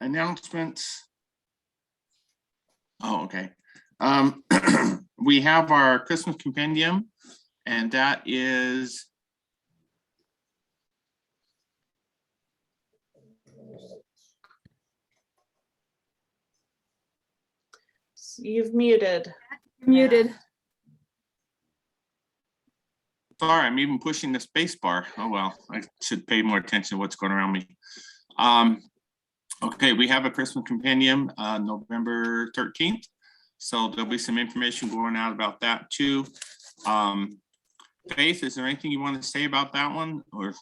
announcements. Oh, okay. We have our Christmas compendium, and that is you've muted. Muted. sorry, I'm even pushing the space bar. Oh well, I should pay more attention to what's going around me. Okay, we have a Christmas compendium November 13th. So there'll be some information going out about that too. Faith, is there anything you want to say about that one? Or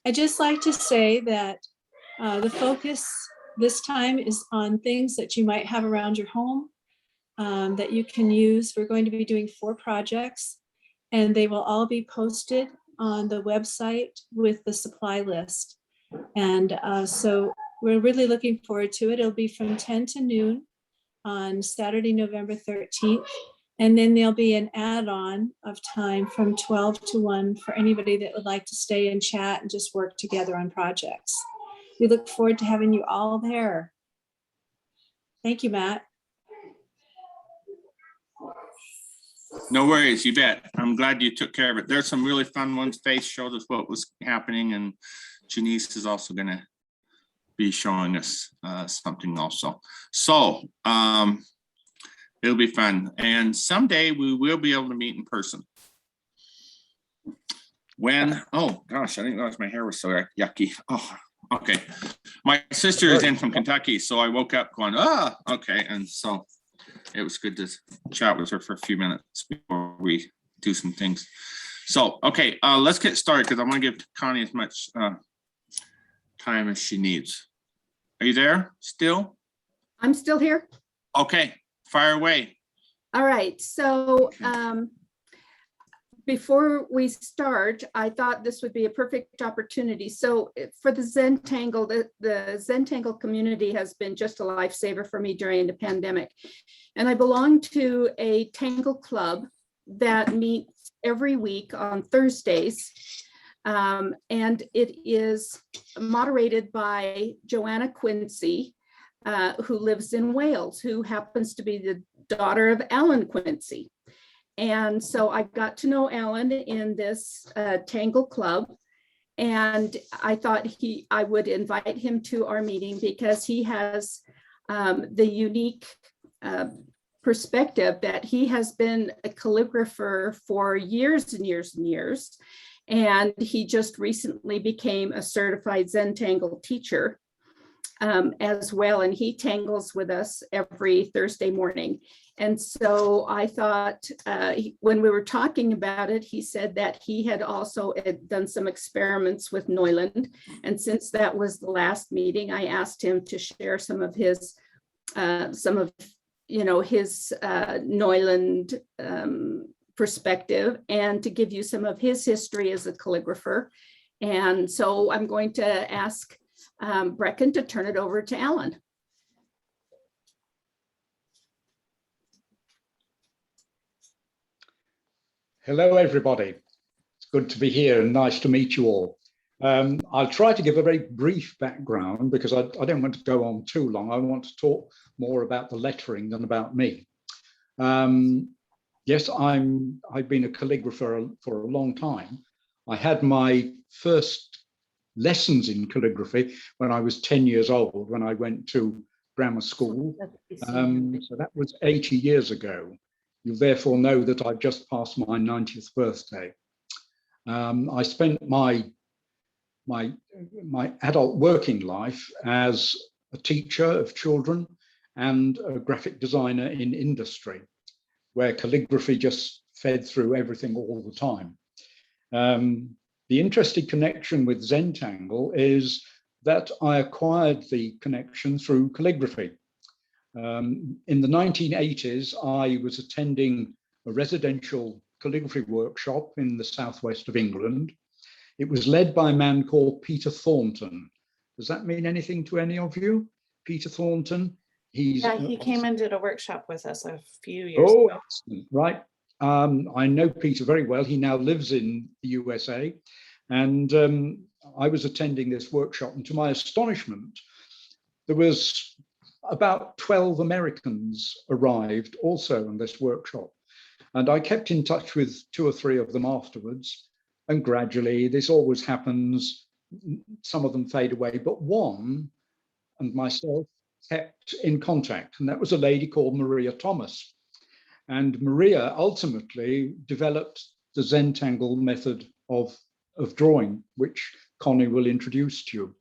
I'd just like to say that the focus this time is on things that you might have around your home that you can use. We're going to be doing 4 projects, and they will all be posted on the website with the supply list. And so we're really looking forward to it. It'll be from 10 to noon on Saturday, November 13th. And then there'll be an add-on of time from 12 to 1 for anybody that would like to stay and chat and just work together on projects. We look forward to having you all there. Thank you, Matt. no worries, you bet. I'm glad you took care of it. There's some really fun ones. Faith showed us what was happening, and Janice is also going to be showing us something also. So it'll be fun, and someday we will be able to meet in person. When, oh gosh, I didn't realize my hair was so yucky. Oh, okay. My sister is in from Kentucky, so I woke up going, okay. And so it was good to chat with her for a few minutes before we do some things. So, okay, let's get started because I want to give Connie as much time as she needs. Are you there still? I'm still here. Okay, fire away. All right, so before we start, I thought this would be a perfect opportunity. So for the Zentangle, the Zentangle community has been just a lifesaver for me during the pandemic. And I belong to a Tangle club that meets every week on Thursdays. And it is moderated by Joanna Quincey, who lives in Wales, who happens to be the daughter of Alan Quincey. And so I got to know Alan in this Tangle club, and I thought I would invite him to our meeting because he has the unique perspective that he has been a calligrapher for years and years and years. And he just recently became a certified Zentangle teacher as well. And he tangles with us every Thursday morning. And so I thought when we were talking about it, he said that he had also done some experiments with Neuland. And since that was the last meeting, I asked him to share some of his Neuland perspective and to give you some of his history as a calligrapher. And so I'm going to ask Brecken to turn it over to Alan. Hello, everybody. It's good to be here and nice to meet you all. I'll try to give a very brief background because I don't want to go on too long. I want to talk more about the lettering than about me. Yes, I've been a calligrapher for a long time. I had my first lessons in calligraphy when I was 10 years old, when I went to grammar school. So that was 80 years ago. You therefore know that I've just passed my 90th birthday. I spent my adult working life as a teacher of children and a graphic designer in industry, where calligraphy just fed through everything all the time. The interesting connection with Zentangle is that I acquired the connection through calligraphy. In the 1980s, I was attending a residential calligraphy workshop in the southwest of England. It was led by a man called Peter Thornton. Does that mean anything to any of you? Peter Thornton? He came and did a workshop with us a few years ago. Excellent. Right. I know Peter very well. He now lives in the USA. And I was attending this workshop, and to my astonishment, there was about 12 Americans arrived also in this workshop. And I kept in touch with 2 or 3 of them afterwards. And gradually, this always happens, some of them fade away, but one and myself kept in contact. And that was a lady called Maria Thomas. And Maria ultimately developed the Zentangle method of drawing, which Connie will introduce to you.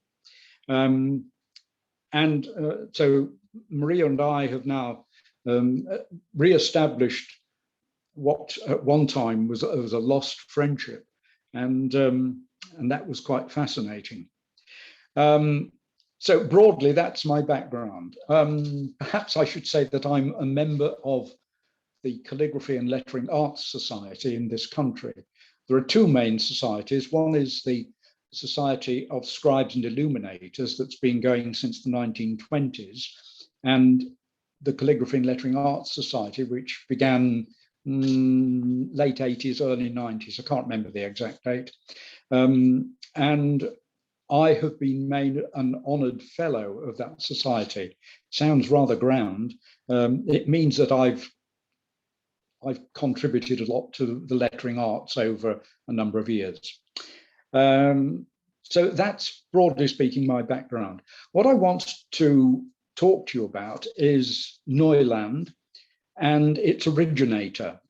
So Maria and I have now re-established what at one time was a lost friendship, and that was quite fascinating. So broadly, that's my background. Perhaps I should say that I'm a member of the Calligraphy and Lettering Arts Society in this country. There are 2 main societies. One is the Society of Scribes and Illuminators that's been going since the 1920s, and the Calligraphy and Lettering Arts Society, which began late 80s, early 90s. I can't remember the exact date. And I have been made an honoured fellow of that society. Sounds rather grand. It means that I've contributed a lot to the lettering arts over a number of years. So that's, broadly speaking, my background. What I want to talk to you about is Neuland and its originator.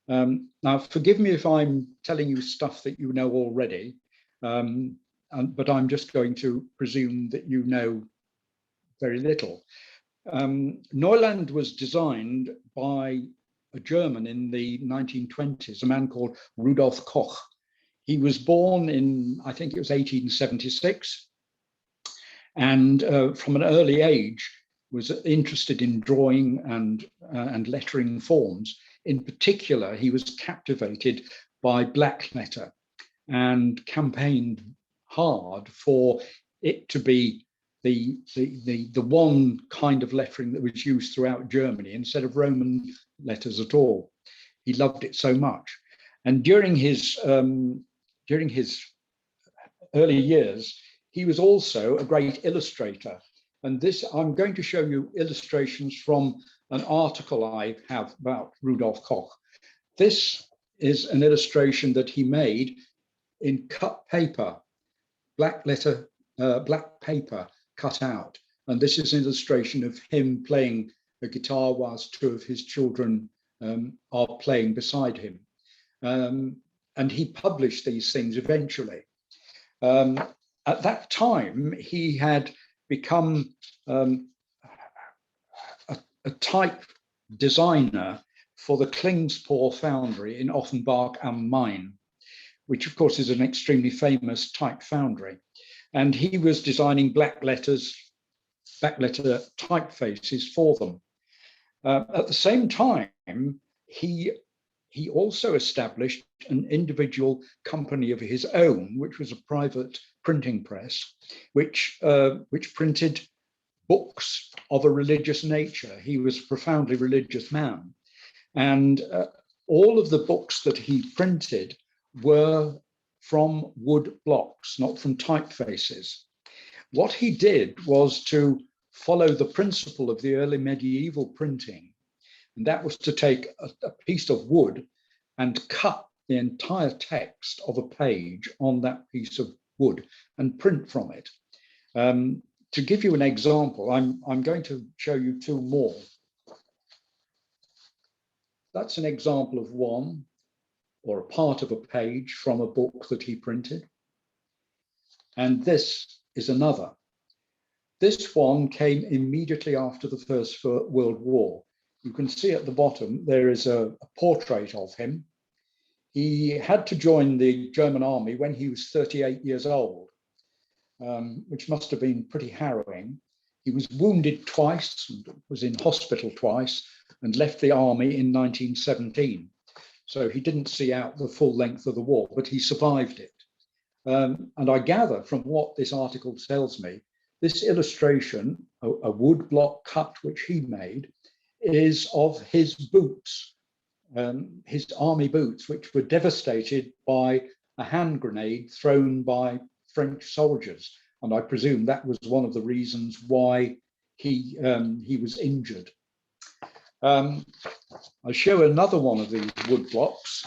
Now, forgive me if I'm telling you stuff that you know already, but I'm just going to presume that you know very little. Neuland was designed by a German in the 1920s, a man called Rudolf Koch. He was born in, I think it was 1876, and from an early age was interested in drawing and lettering forms. In particular, he was captivated by black letter and campaigned hard for it to be the one kind of lettering that was used throughout Germany instead of Roman letters at all. He loved it so much. And during his early years, he was also a great illustrator. And this, I'm going to show you illustrations from an article I have about Rudolf Koch. This is an illustration that he made in cut paper, black paper cut out. And this is an illustration of him playing the guitar whilst 2 of his children are playing beside him. And he published these things eventually. At that time, he had become a type designer for the Klingspoor foundry in Offenbach am Main, which of course is an extremely famous type foundry. And he was designing black letter typefaces for them. At the same time, he also established an individual company of his own, which was a private printing press, which printed books of a religious nature. He was a profoundly religious man. And all of the books that he printed were from wood blocks, not from typefaces. What he did was to follow the principle of the early medieval printing, and that was to take a piece of wood and cut the entire text of a page on that piece of wood and print from it. To give you an example, I'm going to show you 2 more. That's an example of one, or a part of a page from a book that he printed. And this is another. This one came immediately after the First World War. You can see at the bottom, there is a portrait of him. He had to join the German army when he was 38 years old, which must have been pretty harrowing. He was wounded twice, and was in hospital twice, and left the army in 1917. So he didn't see out the full length of the war, but he survived it. And I gather from what this article tells me, this illustration, a wood block cut which he made, is of his boots, his army boots, which were devastated by a hand grenade thrown by French soldiers. And I presume that was one of the reasons why he was injured. I'll show another one of these wood blocks.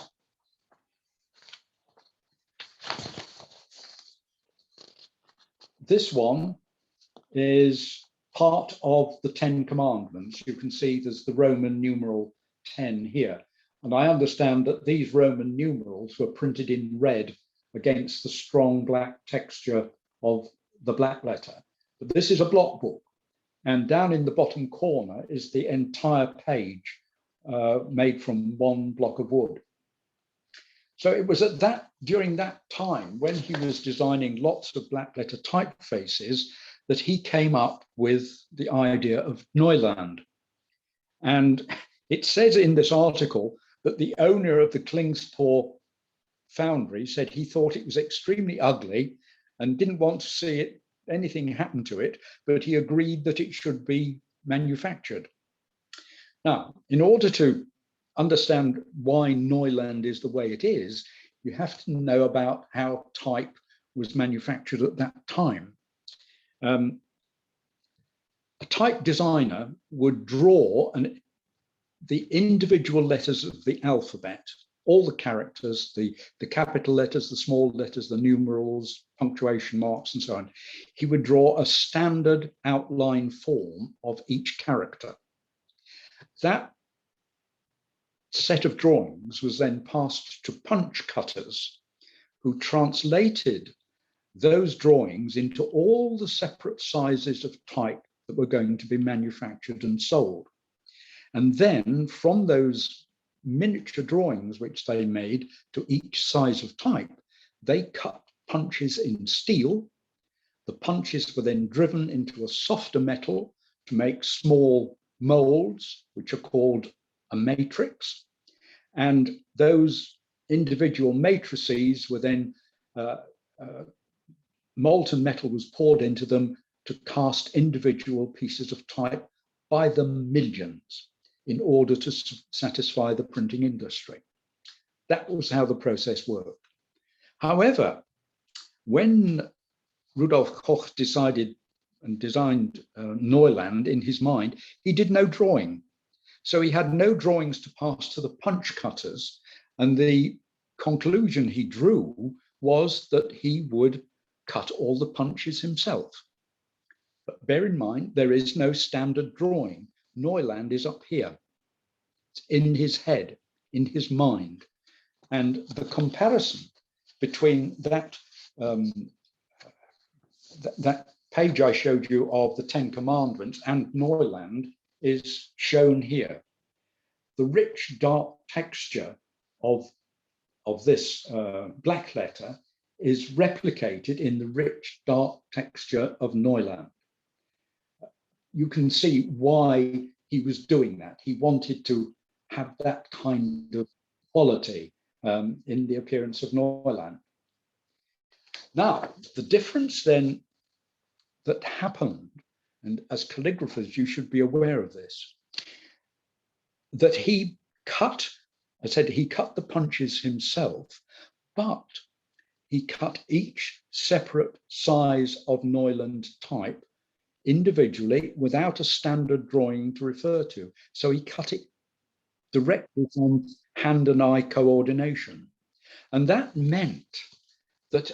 This one is part of the 10 Commandments. You can see there's the Roman numeral 10 here. And I understand that these Roman numerals were printed in red against the strong black texture of the black letter. But this is a block book. And down in the bottom corner is the entire page made from one block of wood. So it was during that time when he was designing lots of black letter typefaces that he came up with the idea of Neuland. And it says in this article that the owner of the Klingspor foundry said he thought it was extremely ugly and didn't want to see anything happen to it, but he agreed that it should be manufactured. Now, in order to understand why Neuland is the way it is, you have to know about how type was manufactured at that time. A type designer would draw the individual letters of the alphabet, all the characters, the capital letters, the small letters, the numerals, punctuation marks, and so on. He would draw a standard outline form of each character. That set of drawings was then passed to punch cutters, who translated those drawings into all the separate sizes of type that were going to be manufactured and sold. And then from those miniature drawings which they made to each size of type, they cut punches in steel. The punches were then driven into a softer metal to make small molds, which are called a matrix. And those individual matrices were then, molten metal was poured into them to cast individual pieces of type by the millions in order to satisfy the printing industry. That was how the process worked. However, when Rudolf Koch decided and designed Neuland in his mind, he did no drawing. So he had no drawings to pass to the punch cutters. And the conclusion he drew was that he would cut all the punches himself. But bear in mind, there is no standard drawing. Neuland is up here. It's in his head, in his mind. And the comparison between that page I showed you of the 10 Commandments and Neuland is shown here. The rich, dark texture of this black letter is replicated in the rich, dark texture of Neuland. You can see why he was doing that. He wanted to have that kind of quality in the appearance of Neuland. Now, the difference then that happened, and as calligraphers, you should be aware of this, that he cut, I said he cut the punches himself, but he cut each separate size of Neuland type individually without a standard drawing to refer to. So he cut it directly from hand and eye coordination. And that meant that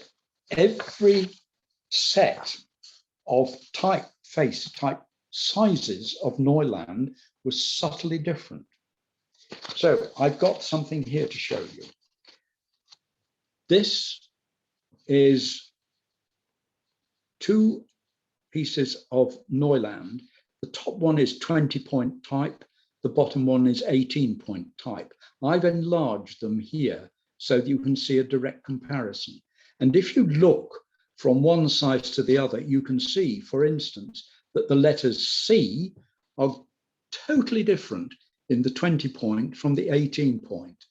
every set of type sizes of Neuland was subtly different. So I've got something here to show you. This is two pieces of Neuland. The top one is 20-point type. The bottom one is 18-point type. I've enlarged them here so that you can see a direct comparison. And if you look from one side to the other, you can see, for instance, that the letters C are totally different in the 20-point from the 18-point.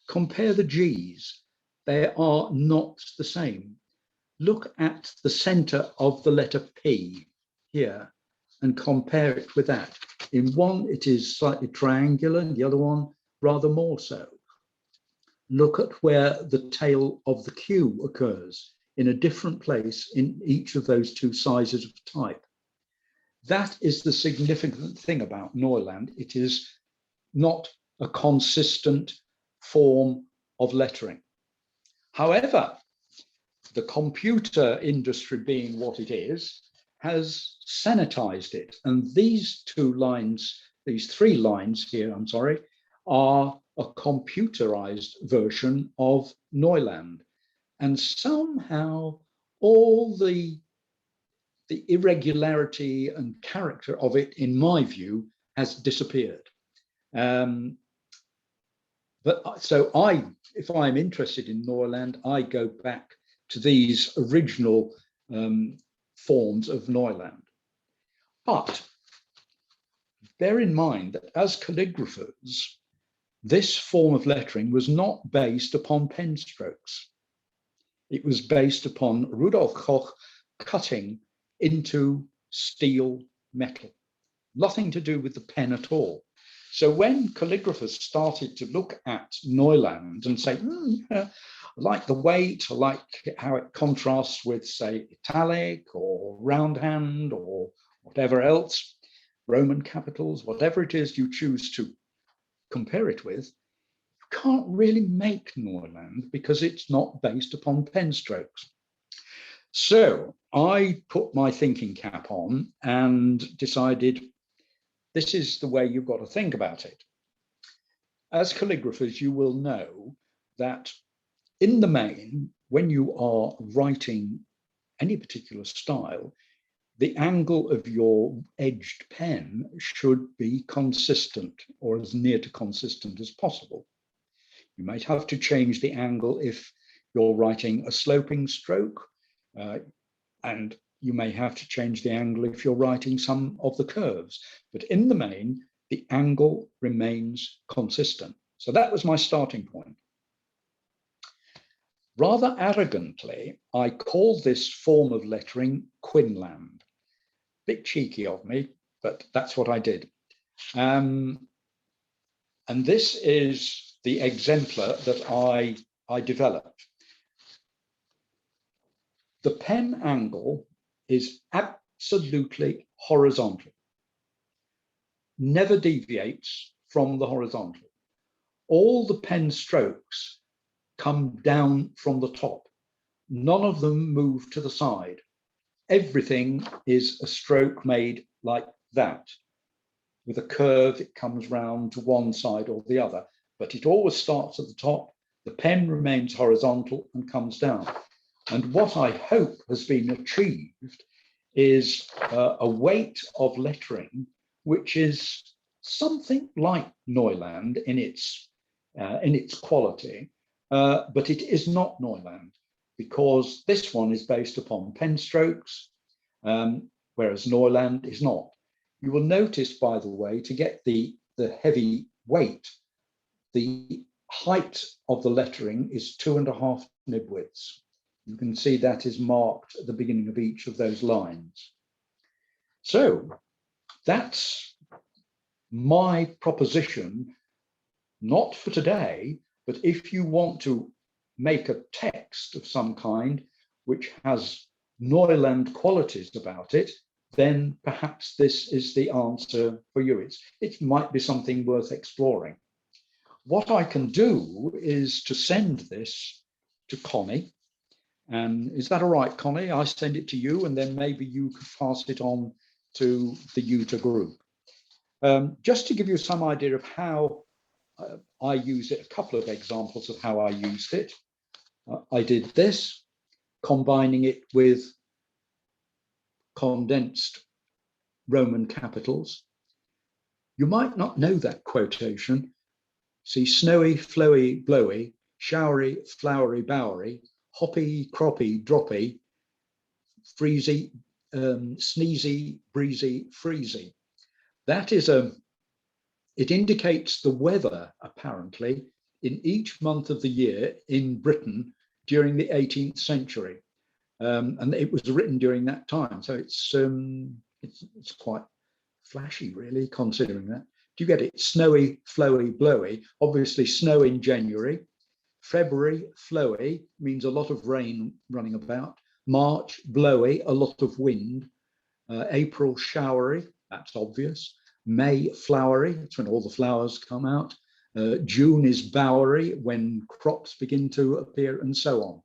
Compare the G's. They are not the same. Look at the center of the letter P here and compare it with that. In one, it is slightly triangular, and the other one rather more so. Look at where the tail of the Q occurs. in a different place in each of those two sizes of type. That is the significant thing about Neuland. It is not a consistent form of lettering. However, the computer industry, being what it is, has sanitized it. And these three lines here, I'm sorry, are a computerized version of Neuland. And somehow all the irregularity and character of it, in my view, has disappeared. If I'm interested in Neuland, I go back to these original forms of Neuland. But bear in mind that as calligraphers, this form of lettering was not based upon pen strokes. It was based upon Rudolf Koch cutting into steel metal, nothing to do with the pen at all. So when calligraphers started to look at Neuland and say, I like the weight, I like how it contrasts with, say, italic or roundhand or whatever else, Roman capitals, whatever it is you choose to compare it with, you can't really make Neuland because it's not based upon pen strokes. So I put my thinking cap on and decided this is the way you've got to think about it. As calligraphers, you will know that in the main, when you are writing any particular style, the angle of your edged pen should be consistent, or as near to consistent as possible. You might have to change the angle if you're writing a sloping stroke, and you may have to change the angle if you're writing some of the curves. But in the main, the angle remains consistent. So that was my starting point. Rather arrogantly, I called this form of lettering Quinland. Bit cheeky of me, but that's what I did. And this is the exemplar that I developed. The pen angle is absolutely horizontal, never deviates from the horizontal. All the pen strokes come down from the top. None of them move to the side. Everything is a stroke made like that. With a curve, it comes round to one side or the other, but it always starts at the top. The pen remains horizontal and comes down. And what I hope has been achieved is a weight of lettering, which is something like Neuland in its quality, but it is not Neuland, because this one is based upon pen strokes, whereas Neuland is not. You will notice, by the way, to get the heavy weight, the height of the lettering is 2.5 nib widths. You can see that is marked at the beginning of each of those lines. So that's my proposition, not for today, but if you want to make a text of some kind which has Neuland qualities about it, then perhaps this is the answer for you. It might be something worth exploring. What I can do is to send this to Connie. And is that all right, Connie? I send it to you, and then maybe you could pass it on to the UTA group. Just to give you some idea of how I use it, a couple of examples of how I used it. I did this, combining it with condensed Roman capitals. You might not know that quotation. See, snowy, flowy, blowy, showery, flowery, bowery, hoppy, croppy, droppy, freezy, sneezy, breezy, freezy. That is it indicates the weather, apparently, in each month of the year in Britain during the 18th century. And it was written during that time. So it's quite flashy, really, considering that. Do you get it? Snowy, flowy, blowy. Obviously, snow in January, February, flowy, means a lot of rain running about. March, blowy, a lot of wind. April, showery, that's obvious. May, flowery, it's when all the flowers come out. June is bowery, when crops begin to appear, and so on.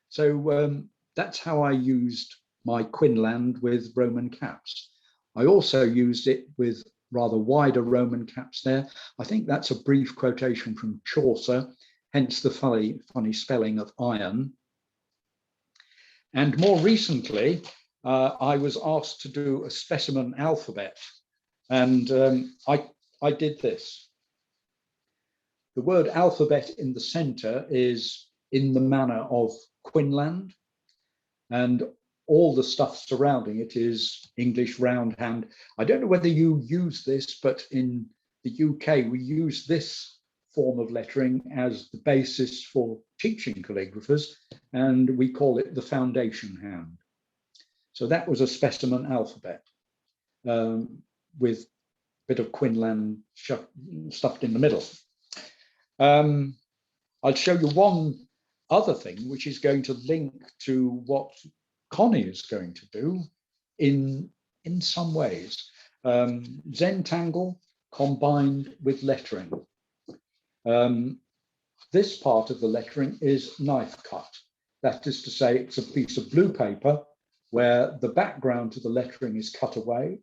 So that's how I used my Quinland with Roman caps. I also used it with rather wider Roman caps there. I think that's a brief quotation from Chaucer, hence the funny spelling of iron. And more recently, I was asked to do a specimen alphabet, and I did this. The word alphabet in the center is in the manner of Quinland, and all the stuff surrounding it is English roundhand. I don't know whether you use this, but in the UK, we use this form of lettering as the basis for teaching calligraphers, and we call it the foundation hand. So that was a specimen alphabet with a bit of Quinland stuffed in the middle. I'll show you one other thing, which is going to link to what Connie is going to do in some ways. Zentangle combined with lettering. This part of the lettering is knife cut. That is to say, it's a piece of blue paper where the background to the lettering is cut away.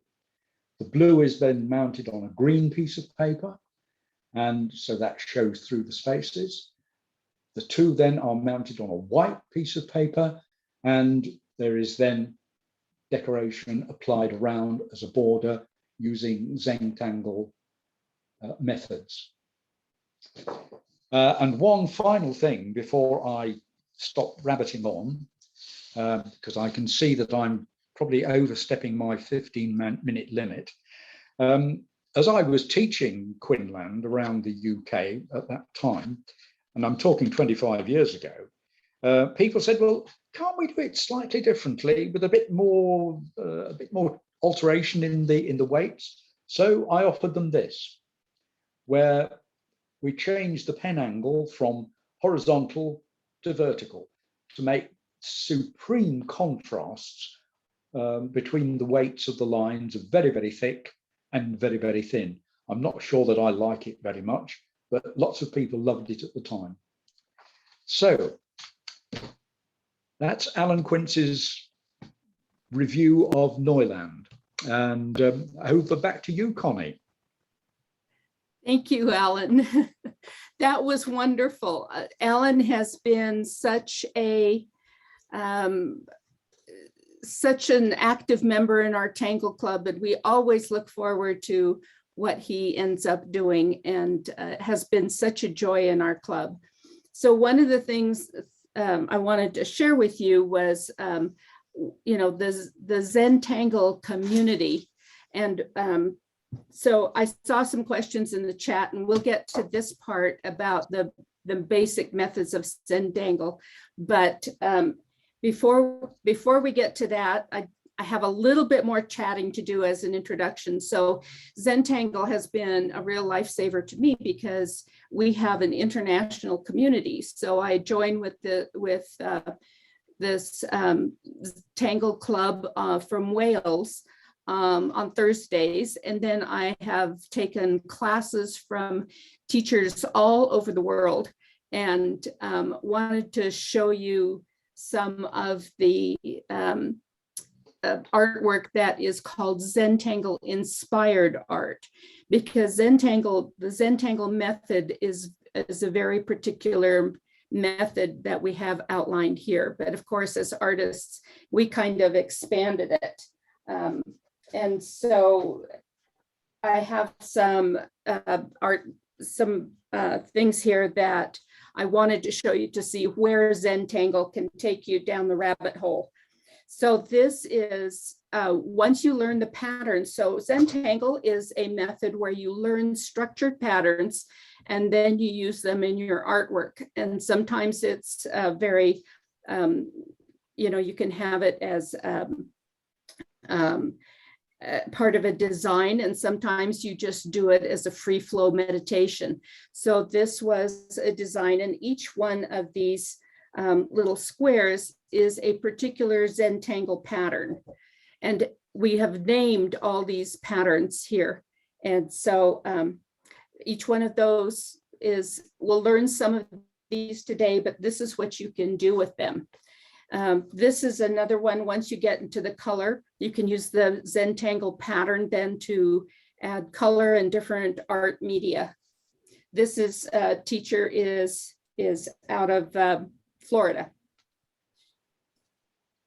The blue is then mounted on a green piece of paper, and so that shows through the spaces. The two then are mounted on a white piece of paper, and there is then decoration applied around as a border using Zentangle methods. And one final thing before I stop rabbiting on, because I can see that I'm probably overstepping my 15-minute limit. As I was teaching Quinland around the UK at that time, and I'm talking 25 years ago, people said, well, can't we do it slightly differently with a bit more alteration in the weights? So I offered them this, where we changed the pen angle from horizontal to vertical to make supreme contrasts between the weights of the lines of very, very thick and very, very thin. I'm not sure that I like it very much, but lots of people loved it at the time. So that's Alan Quincey's review of Neuland. And over back to you, Connie. Thank you, Alan. That was wonderful. Alan has been such an active member in our Tangle Club, and we always look forward to what he ends up doing, and has been such a joy in our club. So one of the things I wanted to share with you was, you know, the Zentangle community. And so I saw some questions in the chat, and we'll get to this part about the basic methods of Zentangle. But before we get to that, I have a little bit more chatting to do as an introduction. So Zentangle has been a real lifesaver to me because we have an international community. So I join with this Tangle Club from Wales on Thursdays. And then I have taken classes from teachers all over the world, and wanted to show you some of the artwork that is called Zentangle inspired art, because the Zentangle method is a very particular method that we have outlined here. But of course, as artists, we kind of expanded it. And so I have some things here that I wanted to show you to see where Zentangle can take you down the rabbit hole. So this is, once you learn the patterns, so Zentangle is a method where you learn structured patterns and then you use them in your artwork. And sometimes it's very, you know, you can have it as part of a design, and sometimes you just do it as a free flow meditation. So this was a design, and each one of these little squares is a particular Zentangle pattern. And we have named all these patterns here. And so each one of those we'll learn some of these today, but this is what you can do with them. This is another one. Once you get into the color, you can use the Zentangle pattern then to add color and different art media. This is teacher is out of Florida.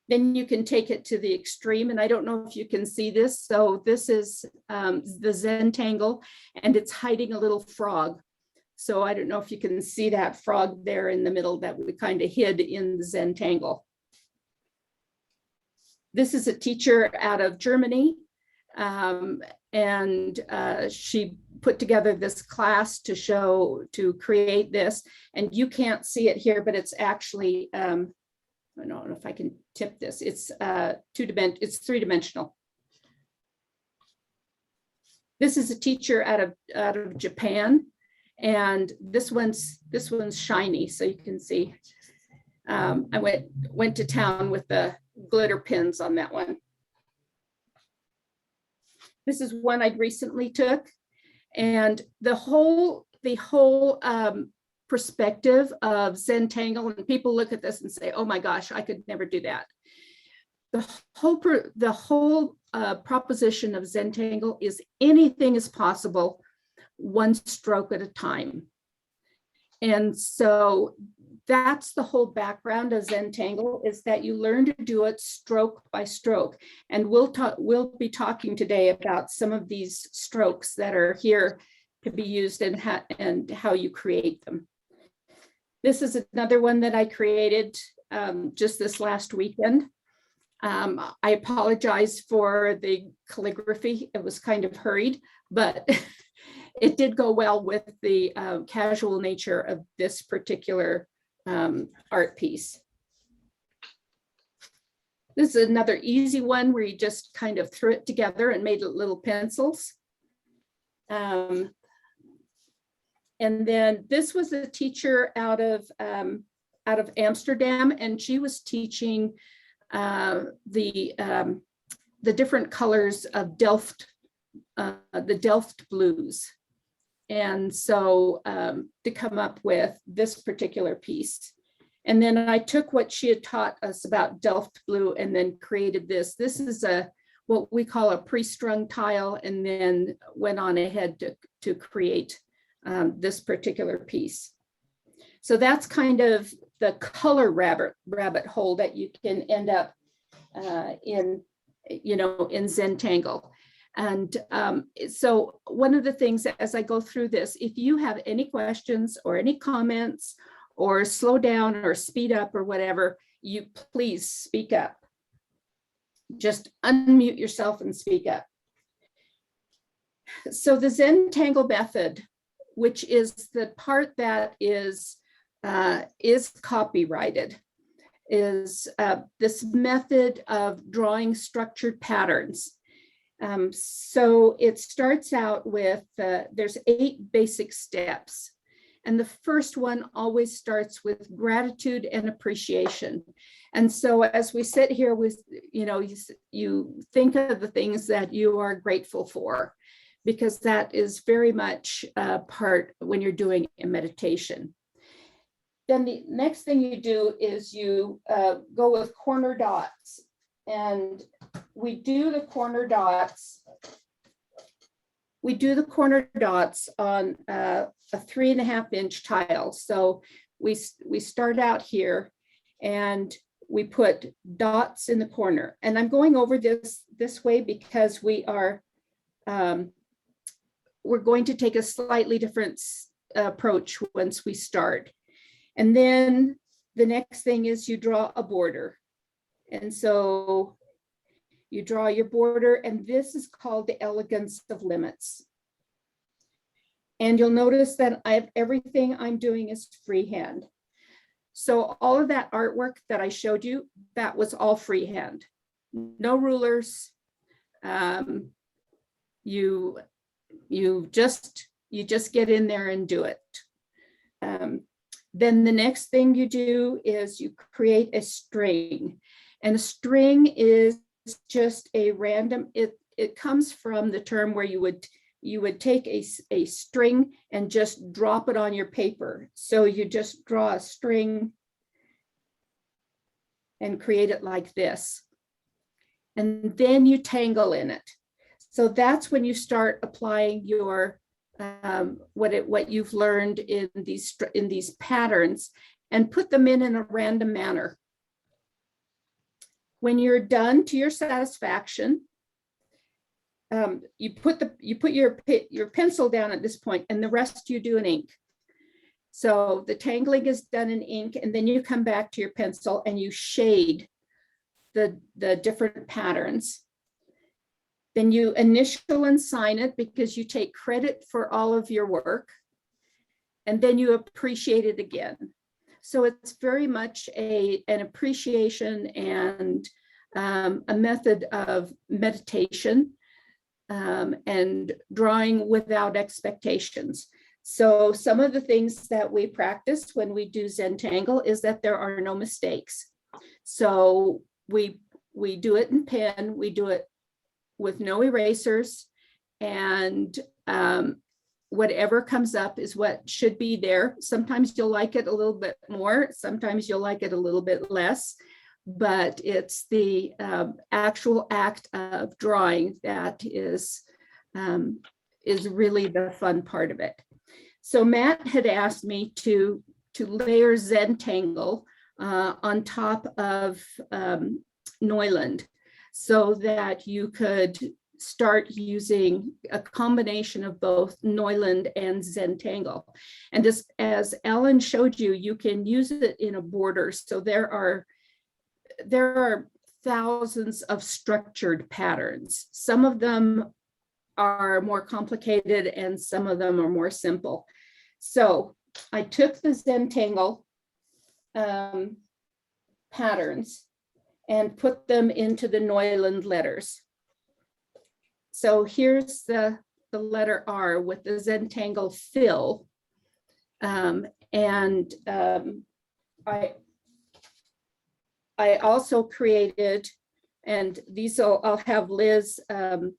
Then you can take it to the extreme, and I don't know if you can see this. So this is the Zentangle, and it's hiding a little frog. So I don't know if you can see that frog there in the middle that we kind of hid in the Zentangle. This is a teacher out of Germany, and she put together this class to create this. And you can't see it here, but it's actually, I don't know if I can tip this. It's it's three-dimensional. This is a teacher out of Japan, and this one's shiny, so you can see. I went to town with the glitter pins on that one. This is one I recently took, and the whole perspective of Zentangle, and people look at this and say, "Oh my gosh, I could never do that." The whole proposition of Zentangle is anything is possible, one stroke at a time. And so that's the whole background of Zentangle, is that you learn to do it stroke by stroke. And we'll be talking today about some of these strokes that are here to be used and how you create them. This is another one that I created just this last weekend. I apologize for the calligraphy. It was kind of hurried, but it did go well with the casual nature of this particular art piece. This is another easy one where you just kind of threw it together and made little pencils. And then this was a teacher out of Amsterdam, and she was teaching the different colors of the Delft blues. And so to come up with this particular piece. And then I took what she had taught us about Delft blue and then created this. This is what we call a pre-strung tile, and then went on ahead to create this particular piece. So that's kind of the color rabbit hole that you can end up in Zentangle. And so one of the things as I go through this, if you have any questions or any comments or slow down or speed up or whatever, you please speak up. Just unmute yourself and speak up. So the Zentangle method, which is the part that is copyrighted, is this method of drawing structured patterns. So it starts out with, there's 8 basic steps. And the first one always starts with gratitude and appreciation. And so as we sit here with, you think of the things that you are grateful for, because that is very much part when you're doing a meditation. Then the next thing you do is you go with corner dots. And we do the corner dots. We do the corner dots on a 3.5 inch tile. So we start out here and we put dots in the corner. And I'm going over this way because we're going to take a slightly different approach once we start. And then the next thing is you draw a border. And so you draw your border, and this is called the elegance of limits. And you'll notice that everything I'm doing is freehand. So all of that artwork that I showed you, that was all freehand. No rulers, you just get in there and do it. Then the next thing you do is you create a string, and a string is just a random, it comes from the term where you would take a string and just drop it on your paper. So you just draw a string and create it like this. And then you tangle in it. So that's when you start applying your what you've learned in these patterns, and put them in a random manner. When you're done to your satisfaction, you put your pencil down at this point, and the rest you do in ink. So the tangling is done in ink, and then you come back to your pencil and you shade the different patterns. Then you initial and sign it, because you take credit for all of your work, and then you appreciate it again. So it's very much an appreciation and a method of meditation and drawing without expectations. So some of the things that we practice when we do Zentangle is that there are no mistakes. So we do it in pen, we do it with no erasers, and whatever comes up is what should be there. Sometimes you'll like it a little bit more, sometimes you'll like it a little bit less, but it's the actual act of drawing that is really the fun part of it. So Matt had asked me to layer Zentangle on top of Neuland, so that you could start using a combination of both Neuland and Zentangle. And as Alan showed you, you can use it in a border. So there are thousands of structured patterns. Some of them are more complicated and some of them are more simple. So I took the Zentangle patterns and put them into the Neuland letters. So here's the letter R with the Zentangle fill. I also created, and these I'll have Liz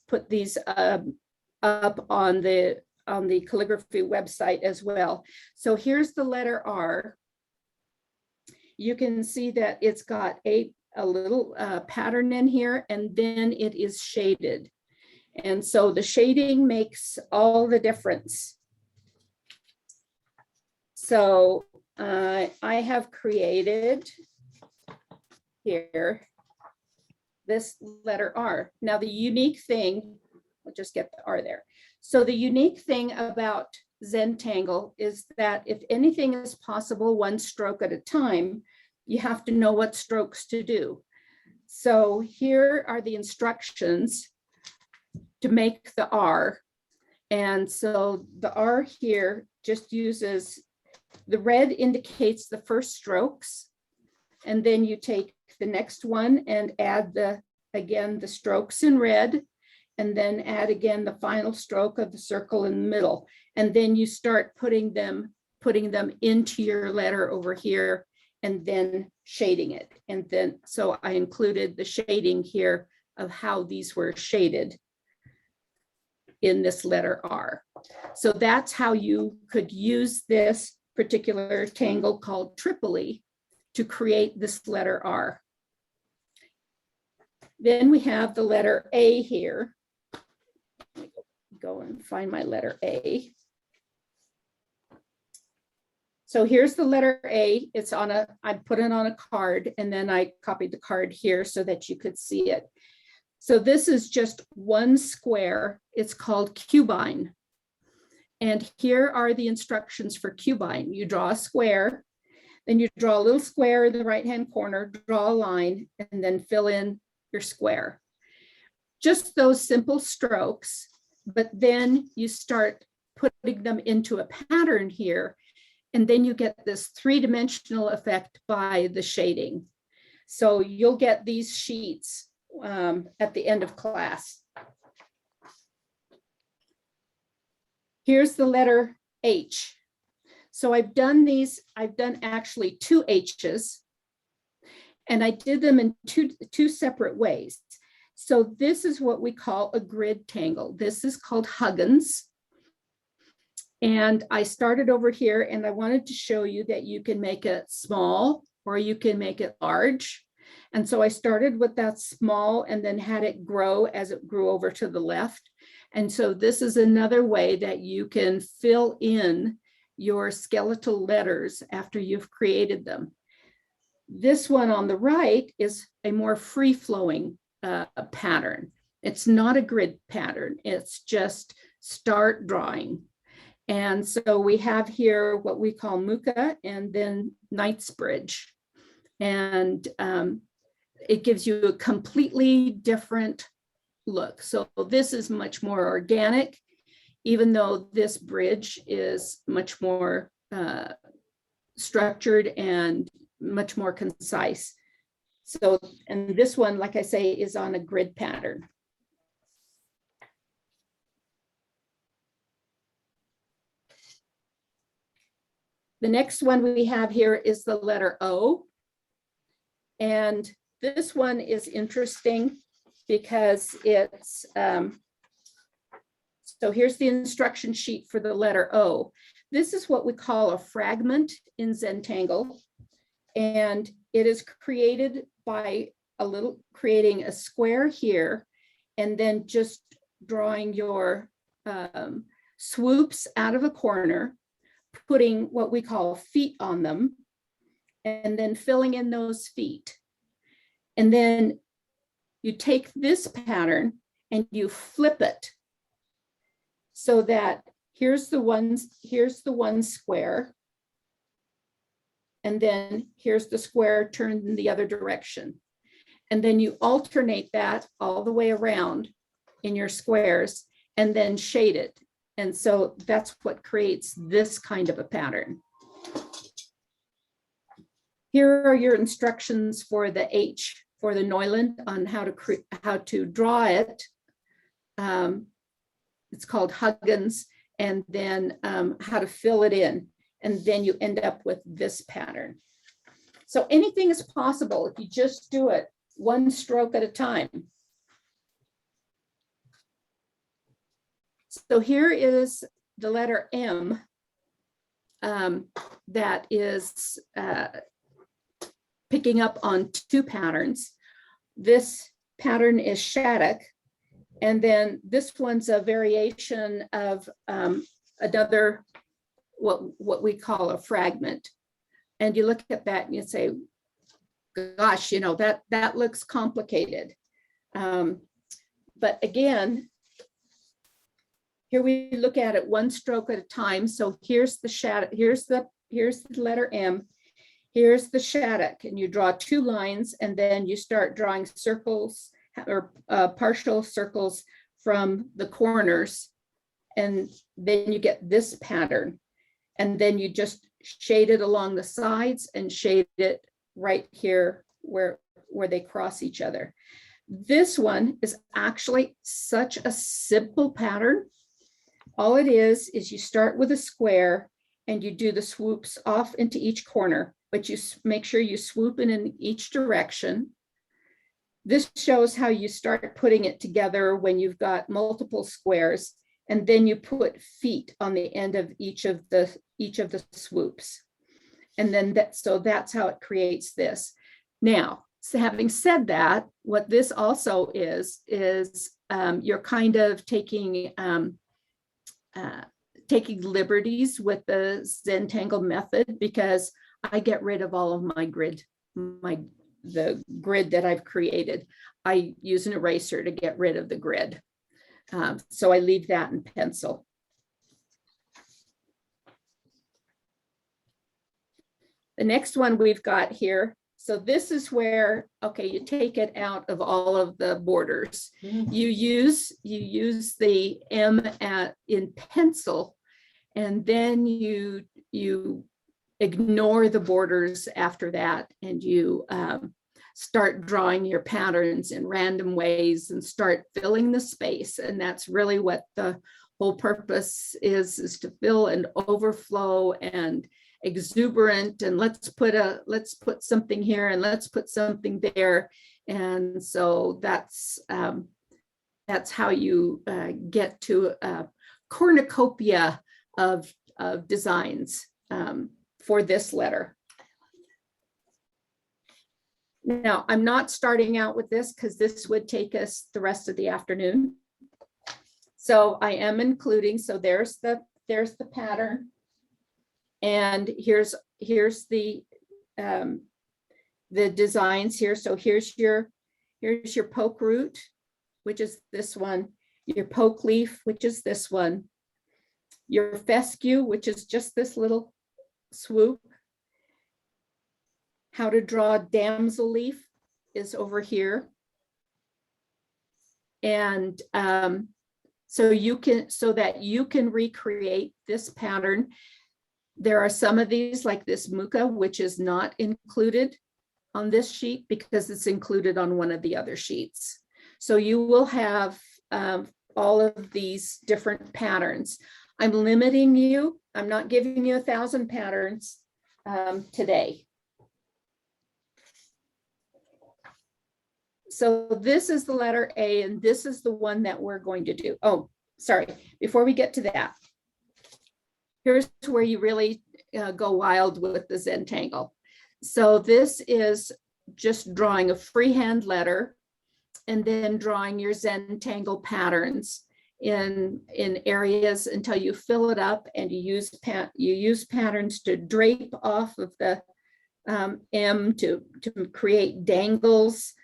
put these up on the calligraphy website as well. So here's the letter R. You can see that it's got a little pattern in here, and then it is shaded. And so the shading makes all the difference. So I have created here this letter R. Now the unique thing, we'll just get the R there. So the unique thing about Zentangle is that if anything is possible one stroke at a time, you have to know what strokes to do. So here are the instructions to make the R. And so the R here just uses, the red indicates the first strokes. And then you take the next one and add again, the strokes in red, and then add again the final stroke of the circle in the middle. And then you start putting them into your letter over here, and then shading it. And then, so I included the shading here of how these were shaded in this letter R. So that's how you could use this particular tangle called Tripoli to create this letter R. Then we have the letter A here. Let me go and find my letter A. So here's the letter A. It's on I put it on a card, and then I copied the card here so that you could see it. So this is just one square. It's called cubine. And here are the instructions for cubine. You draw a square, then you draw a little square in the right-hand corner, draw a line, and then fill in your square. Just those simple strokes, but then you start putting them into a pattern here, and then you get this three-dimensional effect by the shading. So you'll get these sheets at the end of class. Here's the letter H. So I've done actually 2 H's, and I did them in two separate ways. So this is what we call a grid tangle. This is called Huggins. And I started over here, and I wanted to show you that you can make it small or you can make it large. And so I started with that small and then had it grow as it grew over to the left. And so this is another way that you can fill in your skeletal letters after you've created them. This one on the right is a more free-flowing pattern. It's not a grid pattern. It's just start drawing. And so we have here what we call Muka and then Knightsbridge. And it gives you a completely different look. So this is much more organic, even though this bridge is much more structured and much more concise. So, and this one, like I say, is on a grid pattern. The next one we have here is the letter O. And this one is interesting because it's, so here's the instruction sheet for the letter O. This is what we call a fragment in Zentangle. And it is created by creating a square here, and then just drawing your swoops out of a corner, putting what we call feet on them, and then filling in those feet. And then you take this pattern and you flip it so that here's the one square, and then here's the square turned in the other direction. And then you alternate that all the way around in your squares and then shade it. And so that's what creates this kind of a pattern. Here are your instructions for the H, for the Neuland, on how to draw it. It's called Huggins, and then how to fill it in. And then you end up with this pattern. So anything is possible if you just do it one stroke at a time. So here is the letter M that is picking up on 2 patterns. This pattern is Shattuck, and then this one's a variation of another, what we call a fragment. And you look at that and you say, gosh, you know, that looks complicated. But again, here we look at it one stroke at a time. So here's the Shattuck, here's the letter M, here's the Shattuck, and you draw 2 lines, and then you start drawing circles or partial circles from the corners, and then you get this pattern. And then you just shade it along the sides and shade it right here where they cross each other. This one is actually such a simple pattern. All it is you start with a square and you do the swoops off into each corner, but you make sure you swoop in each direction. This shows how you start putting it together when you've got multiple squares, and then you put feet on the end of each of the swoops. And then that's how it creates this. Now, so having said that, what this also is you're kind of taking liberties with the Zentangle method, because I get rid of all of my grid, the grid that I've created. I use an eraser to get rid of the grid. So I leave that in pencil. The next one we've got here. So this is where, okay, you take it out of all of the borders. You use the M in pencil, and then you ignore the borders after that, and you start drawing your patterns in random ways and start filling the space. And that's really what the whole purpose is to fill and overflow and exuberant, and let's put something here and let's put something there. And so that's how you get to a cornucopia of designs for this letter. Now, I'm not starting out with this because this would take us the rest of the afternoon. So I am including, so there's the pattern. And here's the designs here. So here's your poke root, which is this one, your poke leaf, which is this one, your fescue, which is just this little swoop. How to draw damsel leaf is over here. And so that you can recreate this pattern. There are some of these like this muka, which is not included on this sheet because it's included on one of the other sheets. So you will have all of these different patterns. I'm limiting you. I'm not giving you 1,000 patterns today. So this is the letter A, and this is the one that we're going to do. Oh, sorry. Before we get to that, here's where you really go wild with the Zentangle. So this is just drawing a freehand letter and then drawing your Zentangle patterns in areas until you fill it up, and you use patterns to drape off of the M to create dangles,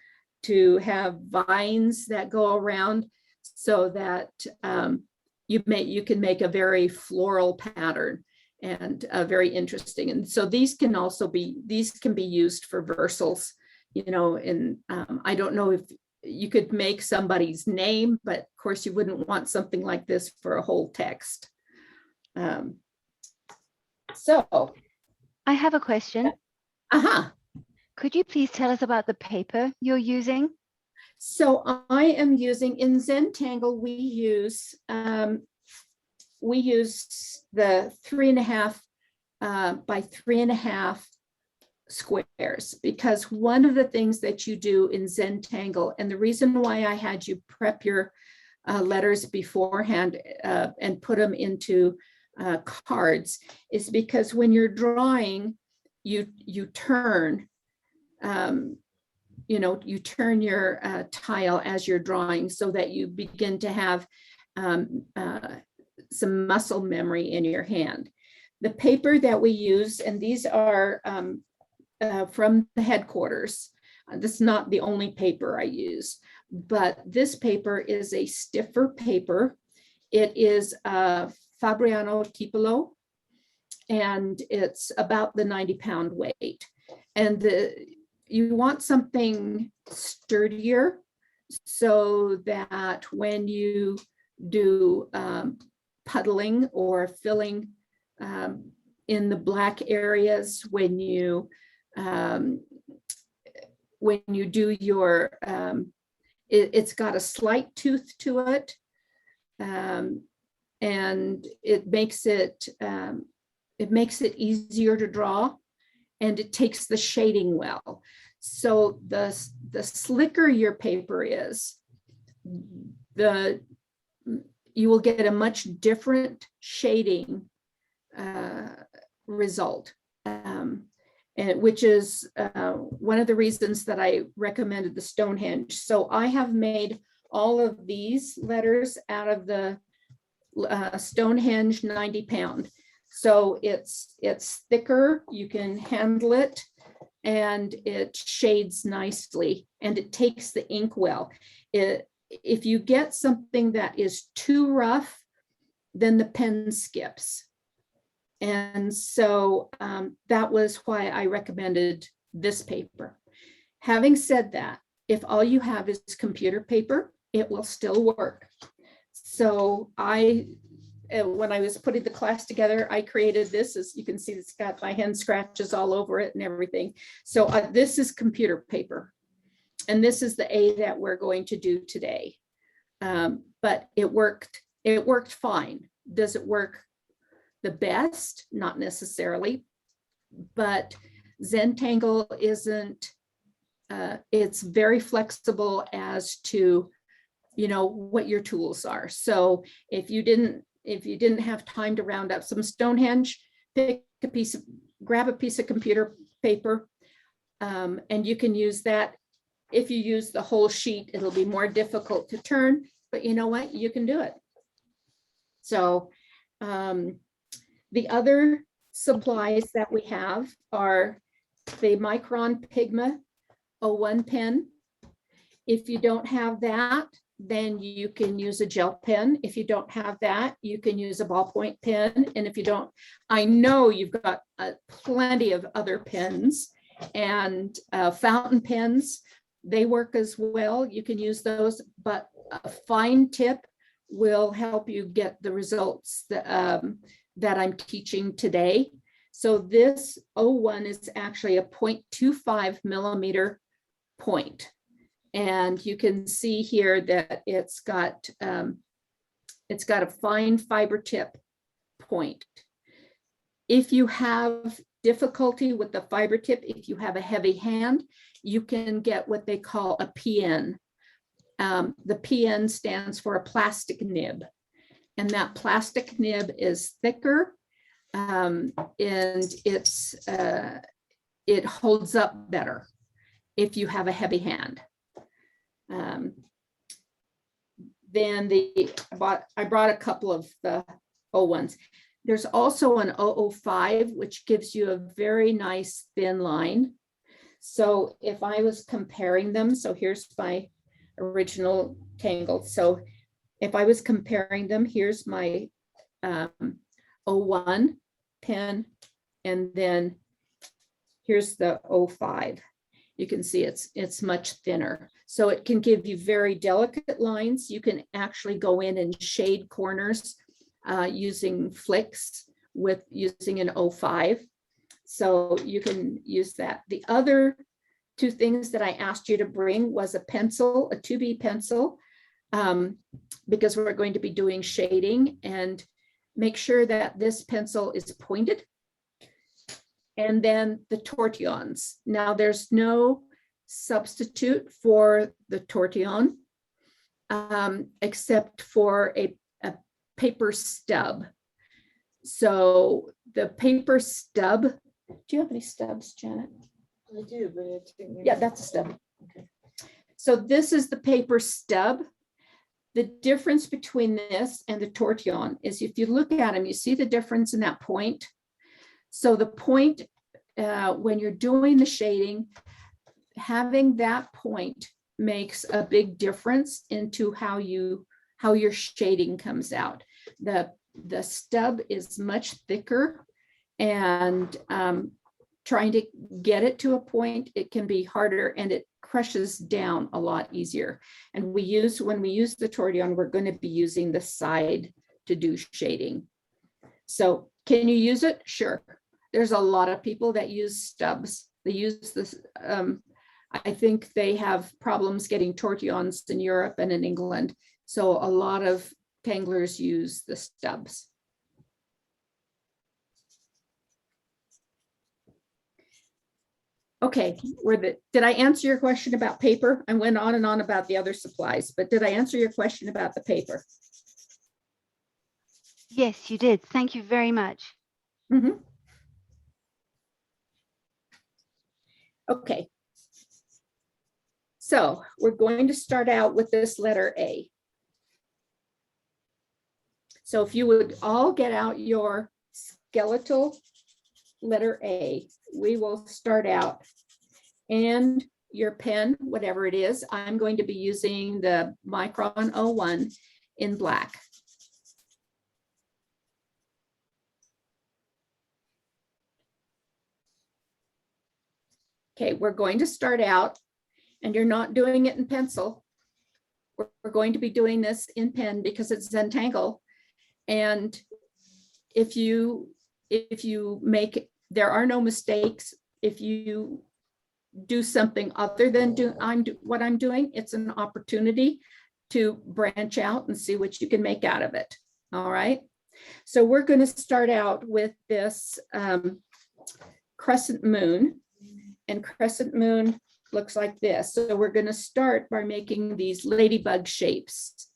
to have vines that go around, so that you can make a very floral pattern and very interesting. And so these can be used for versals, and I don't know if you could make somebody's name, but of course you wouldn't want something like this for a whole text. So I have a question. Could you please tell us about the paper you're using? So I am using, in Zentangle, we use the 3.5 by 3.5 squares, because one of the things that you do in Zentangle, and the reason why I had you prep your letters beforehand and put them into cards, is because when you're drawing, you turn. You turn your tile as you're drawing, so that you begin to have some muscle memory in your hand. The paper that we use, and these are from the headquarters. This is not the only paper I use, but this paper is a stiffer paper. It is Fabriano Tipolo, and it's about the 90-pound weight. And you want something sturdier, so that when you do puddling or filling in the black areas, when you do your, it's got a slight tooth to it, and it makes it easier to draw, and it takes the shading well. So the slicker your paper is, you will get a much different shading result, and which is one of the reasons that I recommended the Stonehenge. So I have made all of these letters out of the Stonehenge 90-pound. So it's thicker, you can handle it, and it shades nicely, and it takes the ink well. If you get something that is too rough, then the pen skips. And so that was why I recommended this paper. Having said that, if all you have is computer paper, it will still work. So when I was putting the class together, I created this. As you can see, it's got my hand scratches all over it and everything. So this is computer paper. And this is the A that we're going to do today. But it worked It worked fine. Does it work the best? Not necessarily, but Zentangle isn't, it's very flexible as to, you know, what your tools are. So if you didn't have time to round up some Stonehenge, grab a piece of computer paper, and you can use that. If you use the whole sheet, it'll be more difficult to turn, but you know what? You can do it. So the other supplies that we have are the Micron Pigma 01 pen. If you don't have that, then you can use a gel pen. If you don't have that, you can use a ballpoint pen. And if you don't, I know you've got plenty of other pens and fountain pens. They work as well. You can use those, but a fine tip will help you get the results that I'm teaching today. So this 01 is actually a 0.25 millimeter point. And you can see here that it's got a fine fiber tip point. If you have difficulty with the fiber tip, if you have a heavy hand, you can get what they call a PN. The PN stands for a plastic nib. And that plastic nib is thicker, and it holds up better if you have a heavy hand. Then I brought a couple of the 01s. There's also an 005, which gives you a very nice thin line. So if I was comparing them, so here's my original Tangled. So if I was comparing them, here's my 01 pen, and then here's the 05. You can see it's much thinner. So it can give you very delicate lines. You can actually go in and shade corners using flicks with using an 05. So you can use that. The other two things that I asked you to bring was a pencil, a 2B pencil, because we're going to be doing shading, and make sure that this pencil is pointed. And then the tortillons. Now there's no substitute for the tortillon except for a paper stub. So the paper stub, do you have any stubs, Janet? I do, but it's. Yeah, that's a stub. Okay. So this is the paper stub. The difference between this and the tortillon is if you look at them, you see the difference in that point. So the point, when you're doing the shading, having that point makes a big difference into how your shading comes out. The stub is much thicker, and trying to get it to a point, it can be harder, and it crushes down a lot easier. And when we use the tortillon, we're going to be using the side to do shading. So can you use it? Sure. There's a lot of people that use stubs. They use this. I think they have problems getting tortillons in Europe and in England. So a lot of tanglers use the stubs. Okay, did I answer your question about paper? I went on and on about the other supplies, but did I answer your question about the paper? Yes, you did. Thank you very much. Mm-hmm. Okay. So we're going to start out with this letter A. So if you would all get out your skeletal letter A, we will start out, and your pen, whatever it is, I'm going to be using the Micron 01 in black. Okay, we're going to start out, and you're not doing it in pencil. We're going to be doing this in pen because it's Zentangle. And if you make, there are no mistakes. If you do something other than what I'm doing, it's an opportunity to branch out and see what you can make out of it. All right. So we're going to start out with this crescent moon, and crescent moon looks like this. So we're going to start by making these ladybug shapes.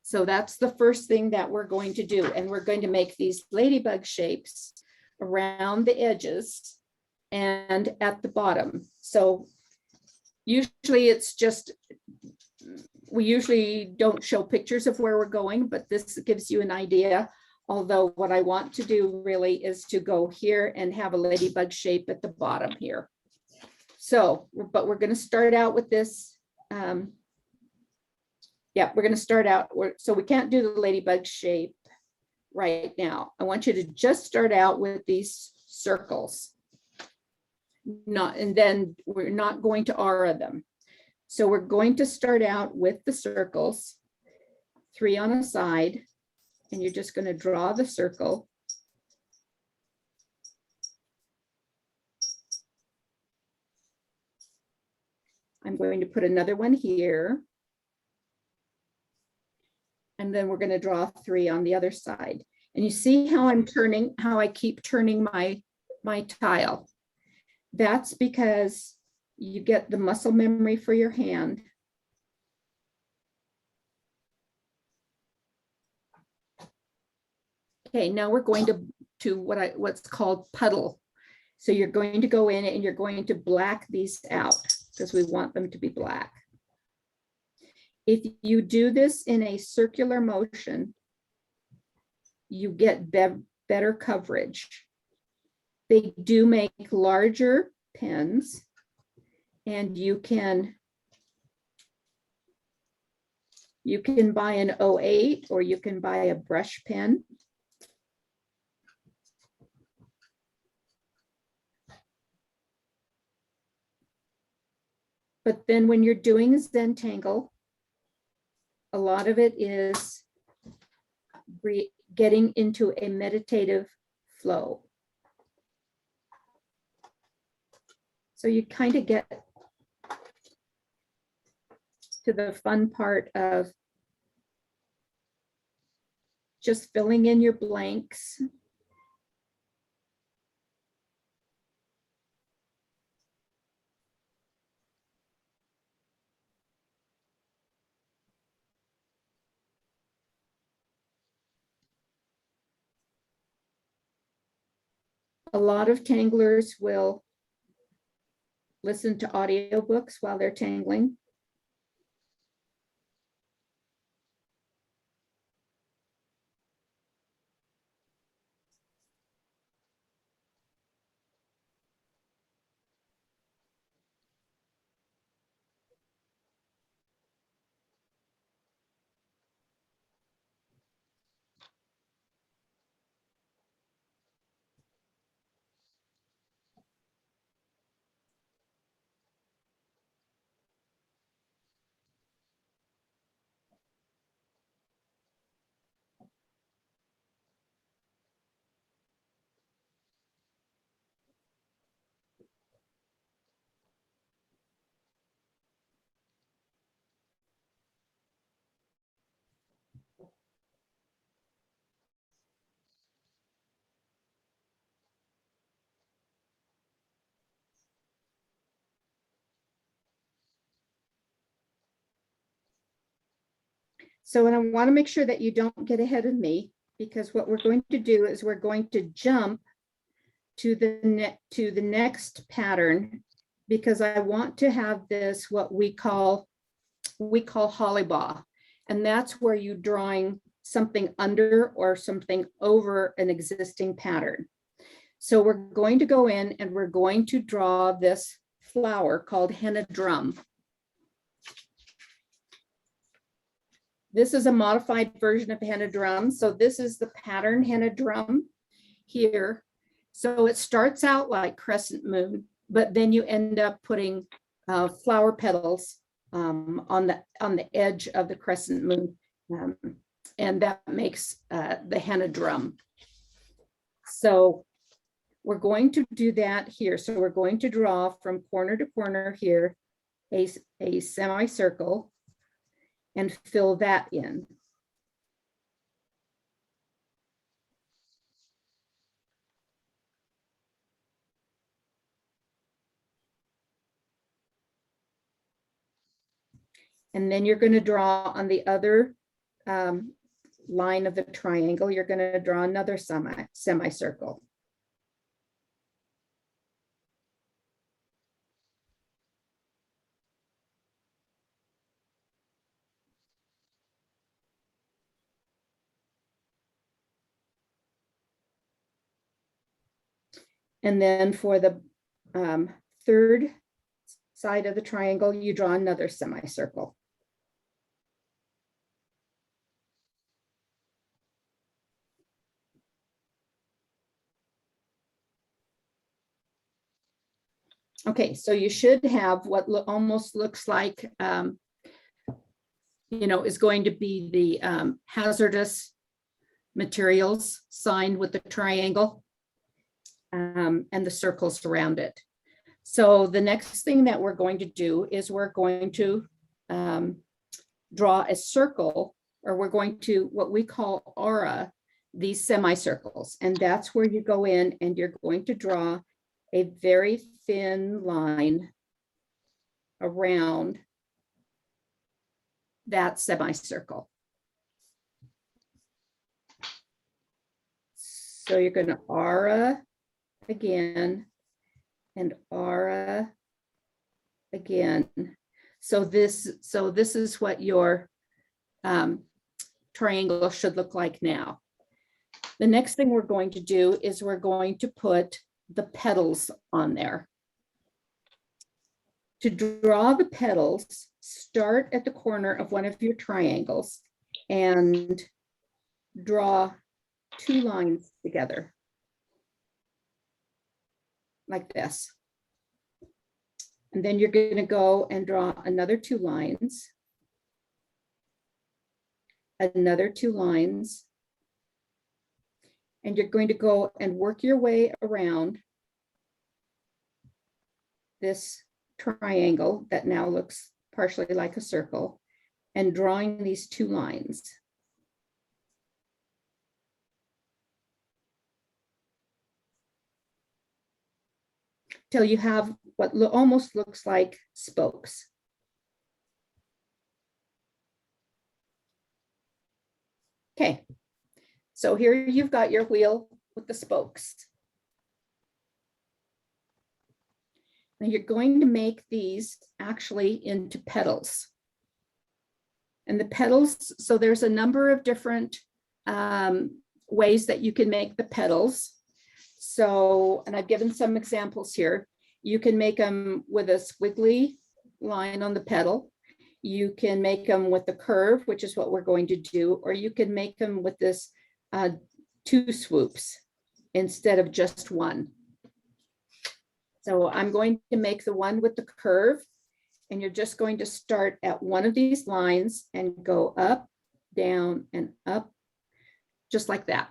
So that's the first thing that we're going to do. And we're going to make these ladybug shapes around the edges and at the bottom. So usually it's just, we usually don't show pictures of where we're going, but this gives you an idea. Although what I want to do really is to go here and have a ladybug shape at the bottom here. So, but we're going to start out with this. Yeah, we're going to start out. So we can't do the ladybug shape right now. I want you to just start out with these circles. And then we're not going to aura them. So we're going to start out with the circles, 3 on a side, and you're just going to draw the circle. I'm going to put another one here. And then we're going to draw 3 on the other side. And you see how I'm turning, how I keep turning my tile. That's because you get the muscle memory for your hand. Okay, now we're going to what's called puddle. So you're going to go in and you're going to black these out because we want them to be black. If you do this in a circular motion, you get better coverage. They do make larger pens, and you can buy an 08 or you can buy a brush pen. But then when you're doing Zentangle, a lot of it is getting into a meditative flow. So you kind of get to the fun part of just filling in your blanks. A lot of tanglers will listen to audiobooks while they're tangling. So, and I want to make sure that you don't get ahead of me, because what we're going to do is we're going to jump to the next pattern, because I want to have this what we call hollybaw, and that's where you're drawing something under or something over an existing pattern. So we're going to go in and we're going to draw this flower called henna drum. This is a modified version of henna drum. So this is the pattern henna drum here. So it starts out like crescent moon, but then you end up putting flower petals on the edge of the crescent moon, and that makes the henna drum. So we're going to do that here. So we're going to draw from corner to corner here a semicircle, and fill that in. And then you're going to draw on the other line of the triangle, you're going to draw another semicircle. And then for the third side of the triangle, you draw another semicircle. Okay, so you should have what almost looks like, is going to be the hazardous materials sign with the triangle and the circles around it. So the next thing that we're going to do is we're going to draw a circle, or we're going to what we call aura these semicircles. And that's where you go in and you're going to draw a very thin line around that semicircle. So you're going to aura again and aura again. So this is what your triangle should look like now. The next thing we're going to do is we're going to put the petals on there. To draw the petals, start at the corner of one of your triangles and draw 2 lines together like this. And then you're going to go and draw another 2 lines, another 2 lines, and you're going to go and work your way around this triangle that now looks partially like a circle and drawing these 2 lines. Till you have what almost looks like spokes. Okay, so here you've got your wheel with the spokes. Now you're going to make these actually into petals. And the petals, so there's a number of different ways that you can make the petals. So, and I've given some examples here. You can make them with a squiggly line on the petal. You can make them with the curve, which is what we're going to do, or you can make them with this 2 swoops instead of just 1. So I'm going to make the one with the curve, and you're just going to start at one of these lines and go up, down, and up, just like that.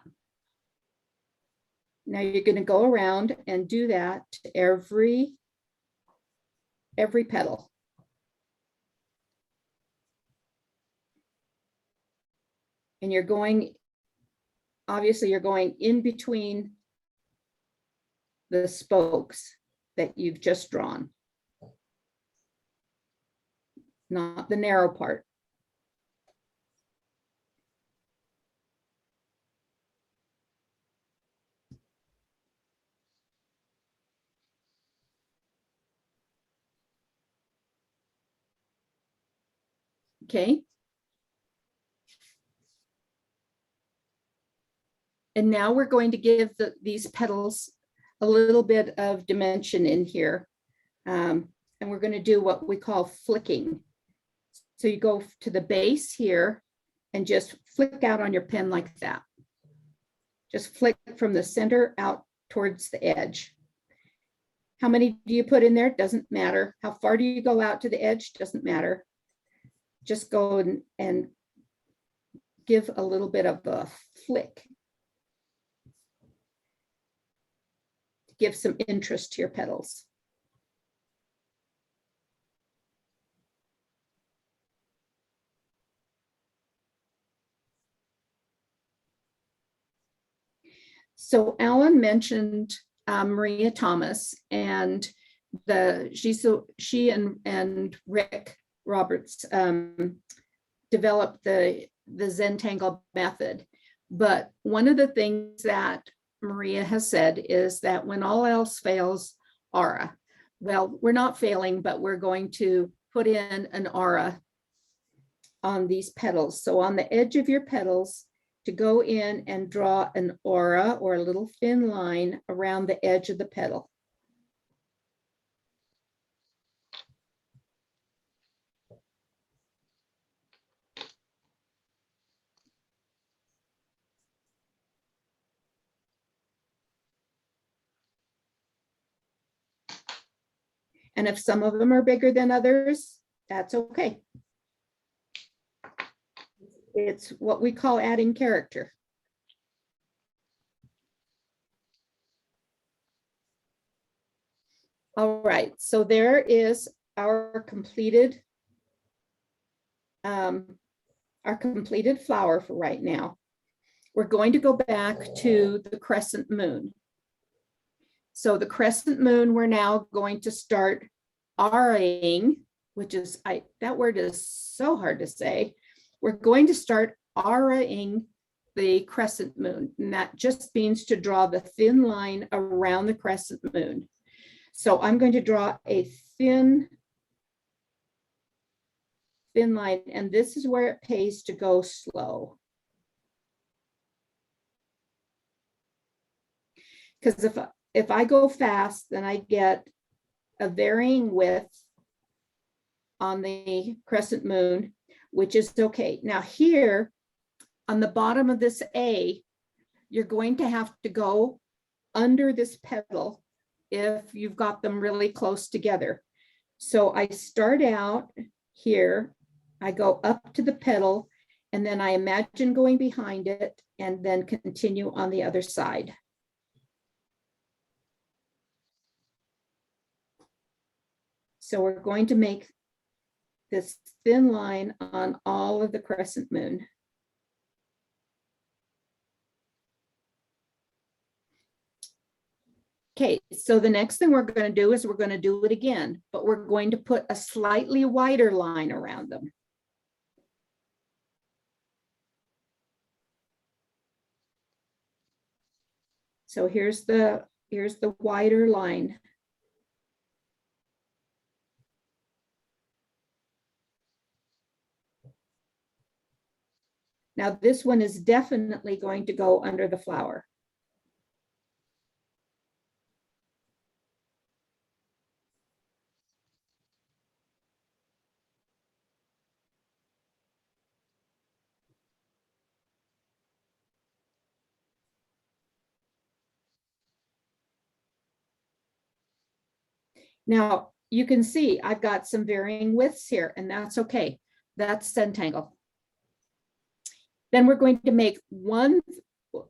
Now you're going to go around and do that to every petal. And you're going, obviously you're going in between the spokes that you've just drawn, not the narrow part. Okay. And now we're going to give these petals a little bit of dimension in here. And we're going to do what we call flicking. So you go to the base here and just flick out on your pen like that. Just flick from the center out towards the edge. How many do you put in there? Doesn't matter. How far do you go out to the edge? Doesn't matter. Just go and give a little bit of a flick. Give some interest to your petals. So Alan mentioned Maria Thomas, and she and Rick Roberts developed the Zentangle method. But one of the things that Maria has said is that when all else fails, aura. Well, we're not failing, but we're going to put in an aura on these petals. So on the edge of your petals, to go in and draw an aura or a little thin line around the edge of the petal. And if some of them are bigger than others, that's okay. It's what we call adding character. All right, so there is our completed flower for right now. We're going to go back to the crescent moon. So the crescent moon, we're now going to start auraing, which is, that word is so hard to say. We're going to start auraing the crescent moon, and that just means to draw the thin line around the crescent moon. So I'm going to draw a thin line, and this is where it pays to go slow. Because if I go fast, then I get a varying width on the crescent moon, which is okay. Now here on the bottom of this A, you're going to have to go under this petal if you've got them really close together. So I start out here, I go up to the petal, and then I imagine going behind it and then continue on the other side. So we're going to make this thin line on all of the crescent moon. Okay, so the next thing we're going to do is we're going to do it again, but we're going to put a slightly wider line around them. So here's the wider line. Now this one is definitely going to go under the flower. Now you can see I've got some varying widths here, and that's okay. That's Zentangle. Then we're going to make one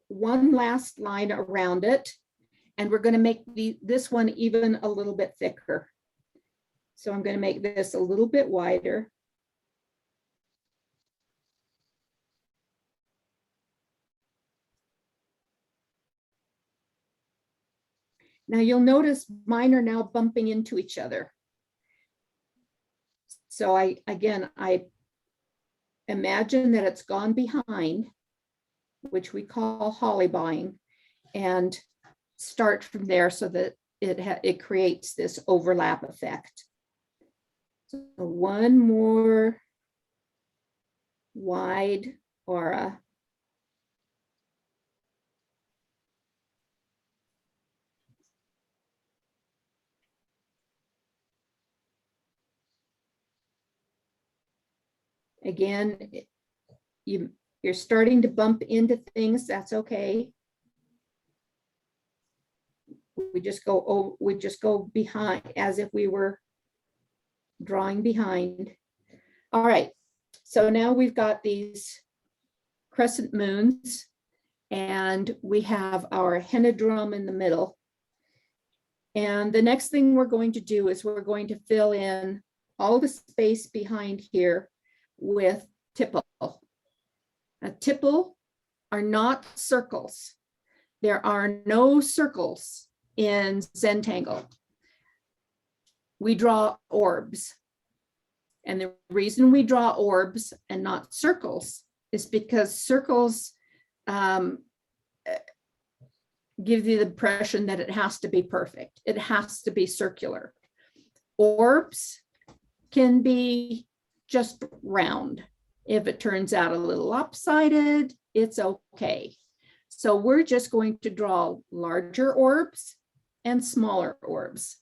last line around it, and we're going to make this one even a little bit thicker. So I'm going to make this a little bit wider. Now you'll notice mine are now bumping into each other. So I imagine that it's gone behind, which we call holly-buying, and start from there so that it creates this overlap effect. So one more wide aura. Again, you're starting to bump into things, that's okay. We just go behind as if we were drawing behind. All right, so now we've got these crescent moons, and we have our henna drum in the middle. And the next thing we're going to do is we're going to fill in all the space behind here with tipple. Now, tipple are not circles. there are no circles in Zentangle. We draw orbs. And the reason we draw orbs and not circles is because circles give you the impression that it has to be perfect. It has to be circular. Orbs can be just round. If it turns out a little lopsided, it's okay. So we're just going to draw larger orbs and smaller orbs.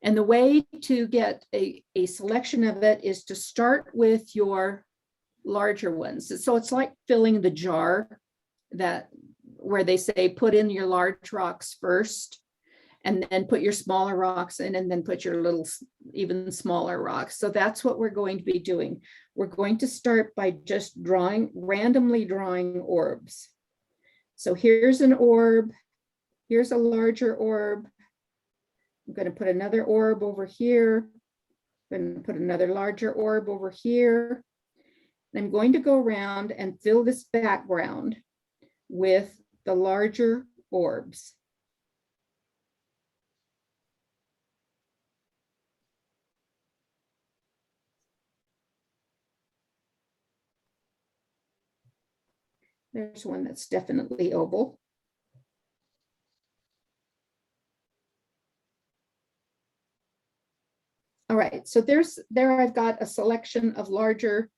And the way to get a selection of it is to start with your larger ones. So it's like filling the jar where they say put in your large rocks first, and then put your smaller rocks in, and then put your little even smaller rocks. So that's what we're going to be doing. We're going to start by just randomly drawing orbs. So here's an orb, here's a larger orb. I'm going to put another orb over here. I'm going to put another larger orb over here. And I'm going to go around and fill this background with the larger orbs. There's one that's definitely oval. All right, so there I've got a selection of larger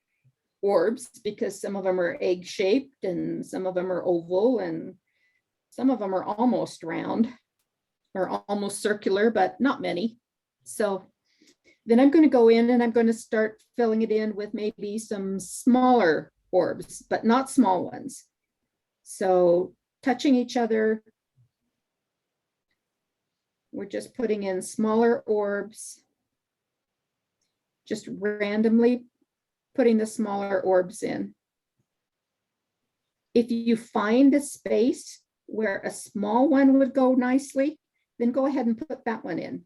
orbs because some of them are egg-shaped and some of them are oval and some of them are almost round or almost circular, but not many. So then I'm going to go in and I'm going to start filling it in with maybe some smaller orbs, but not small ones. So touching each other, we're just putting in smaller orbs, just randomly putting the smaller orbs in. If you find a space where a small one would go nicely, then go ahead and put that one in.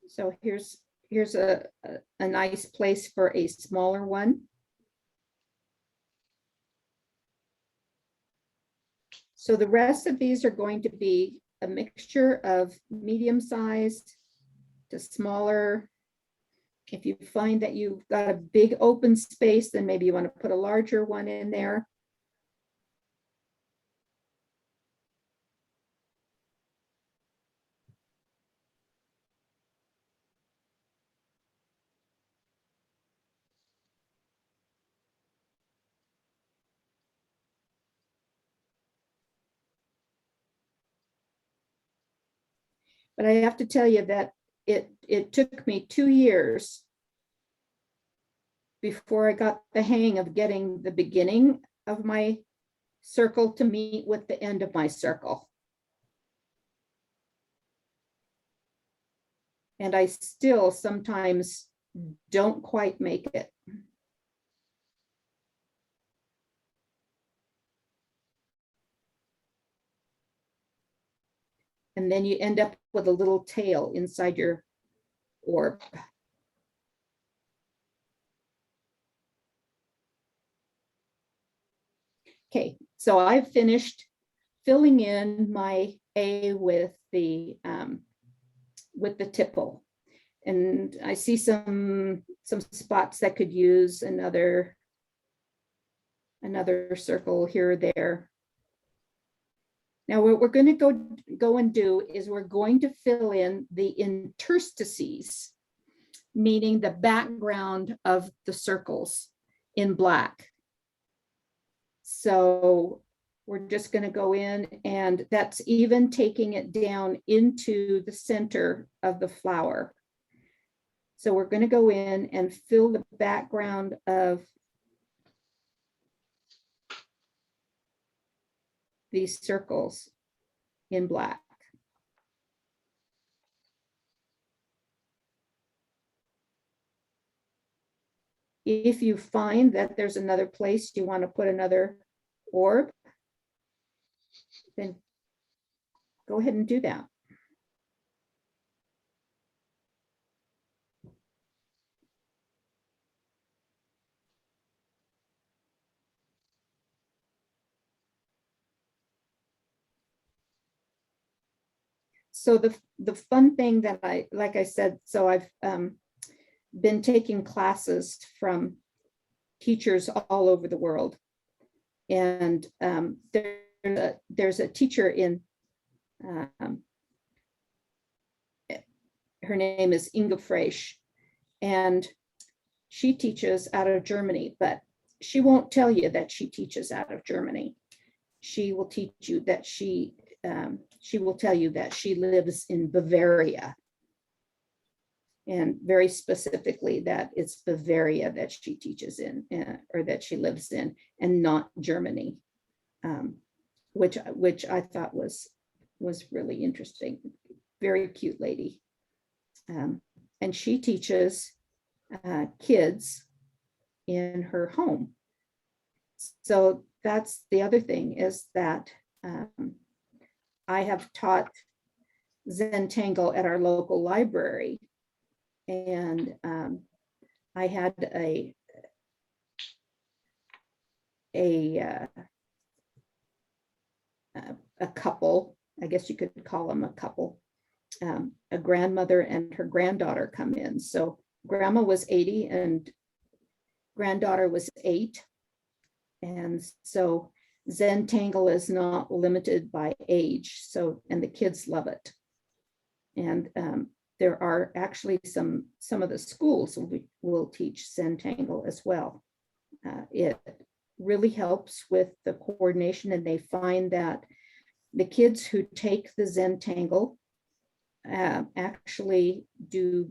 So here's a nice place for a smaller one. So the rest of these are going to be a mixture of medium-sized to smaller. If you find that you've got a big open space, then maybe you want to put a larger one in there. But I have to tell you that it took me 2 years before I got the hang of getting the beginning of my circle to meet with the end of my circle. And I still sometimes don't quite make it. And then you end up with a little tail inside your orb. Okay, so I've finished filling in my A with the tipple. And I see some spots that could use another circle here or there. Now what we're going to go and do is we're going to fill in the interstices, meaning the background of the circles in black. So we're just going to go in, and that's even taking it down into the center of the flower. So we're going to go in and fill the background of these circles in black. If you find that there's another place you want to put another orb, then go ahead and do that. So the fun thing that like I said, so I've been taking classes from teachers all over the world. And there's a teacher in, her name is Inga Fraisch, and she teaches out of Germany, but she won't tell you that she teaches out of Germany. She will teach you that she will tell you that she lives in Bavaria. And very specifically that it's Bavaria that she teaches in, or that she lives in, and not Germany, which I thought was really interesting. Very cute lady. And she teaches kids in her home. So that's the other thing, is that I have taught Zentangle at our local library. And I had a couple, I guess you could call them a couple, a grandmother and her granddaughter come in. So grandma was 80 and granddaughter was 8. And so Zentangle is not limited by age. So, and the kids love it. And there are actually some of the schools will teach Zentangle as well. It really helps with the coordination, and they find that the kids who take the Zentangle actually do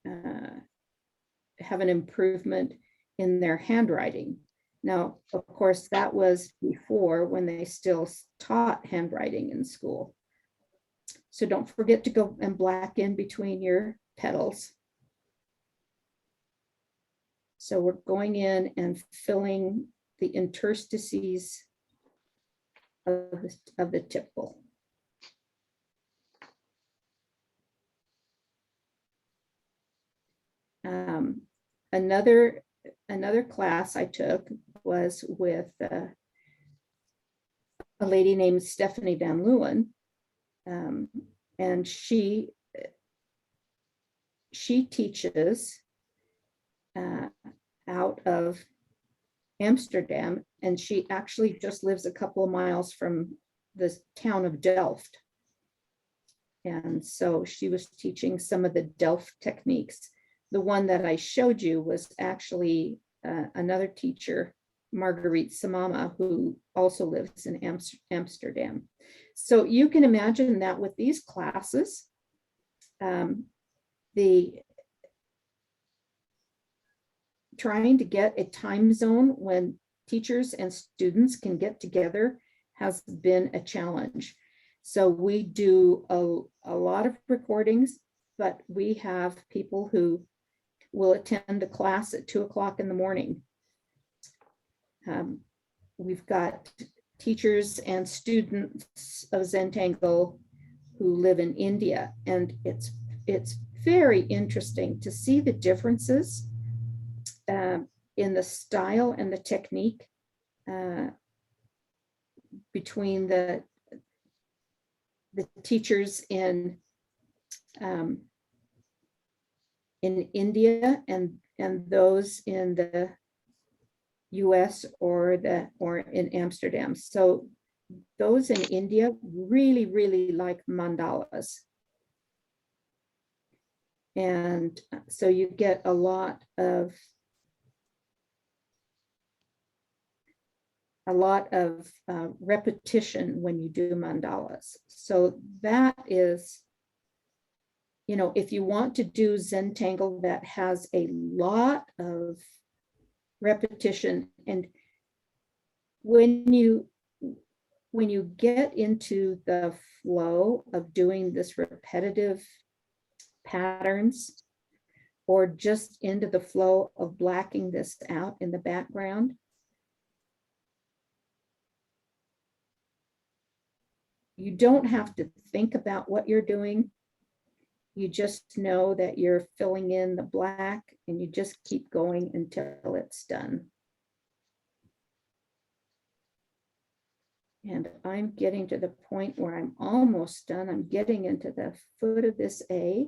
have an improvement in their handwriting. Now, of course, that was before, when they still taught handwriting in school. So don't forget to go and black in between your petals. So we're going in and filling the interstices of the tipple. Another class I took was with a lady named Stephanie Van Leeuwen. And she teaches out of Amsterdam, and she actually just lives a couple of miles from the town of Delft. And so she was teaching some of the Delft techniques. The one that I showed you was actually another teacher, Marguerite Samama, who also lives in Amsterdam. So you can imagine that with these classes, the trying to get a time zone when teachers and students can get together has been a challenge. So we do a lot of recordings, but we have people who will attend the class at 2 o'clock in the morning. We've got teachers and students of Zentangle who live in India, and it's very interesting to see the differences in the style and the technique between the teachers in India and those in the US or in Amsterdam. So those in India really like mandalas. And so you get a lot of repetition when you do mandalas. So that is, you know, if you want to do Zentangle that has a lot of repetition, and when you get into the flow of doing this repetitive patterns, or just into the flow of blacking this out in the background, You don't have to think about what you're doing. You just know that you're filling in the black, and you just keep going until it's done. And I'm getting to the point where I'm almost done. I'm getting into the foot of this A.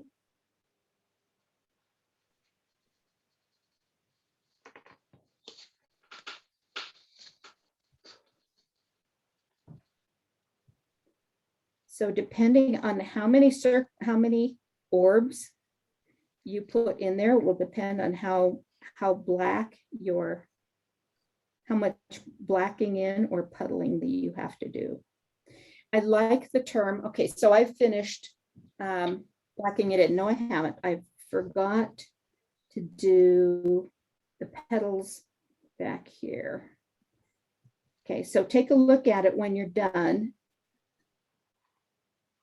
So depending on how many orbs you put in there will depend on how black how much blacking in or puddling that you have to do. I like the term, okay, so I've finished blacking it in. No, I haven't. I forgot to do the petals back here. Okay, so take a look at it when you're done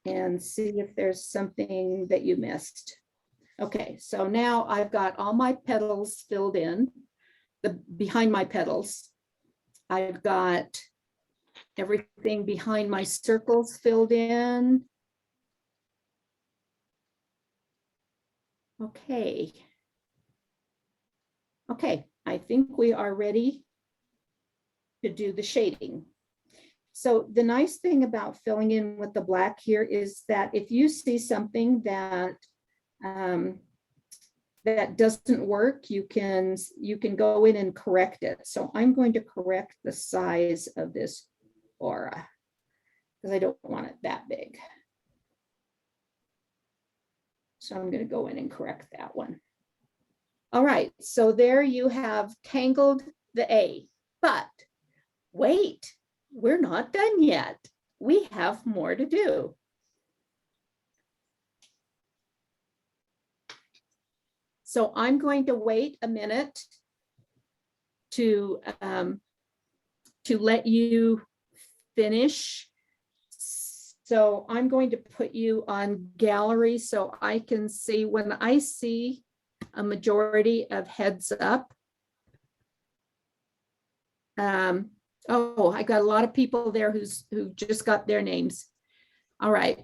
and see if there's something that you missed. Okay, so now I've got all my petals filled in, behind my petals. I've got everything behind my circles filled in. Okay. Okay, I think we are ready to do the shading. So the nice thing about filling in with the black here is that if you see something that that doesn't work, you can go in and correct it. So I'm going to correct the size of this aura because I don't want it that big. So I'm going to go in and correct that one. All right, so there you have tangled the A, but wait, we're not done yet. We have more to do. So I'm going to wait a minute to let you finish. So I'm going to put you on gallery so I can see. When I see a majority of heads up. Oh, I got a lot of people there who just got their names. All right,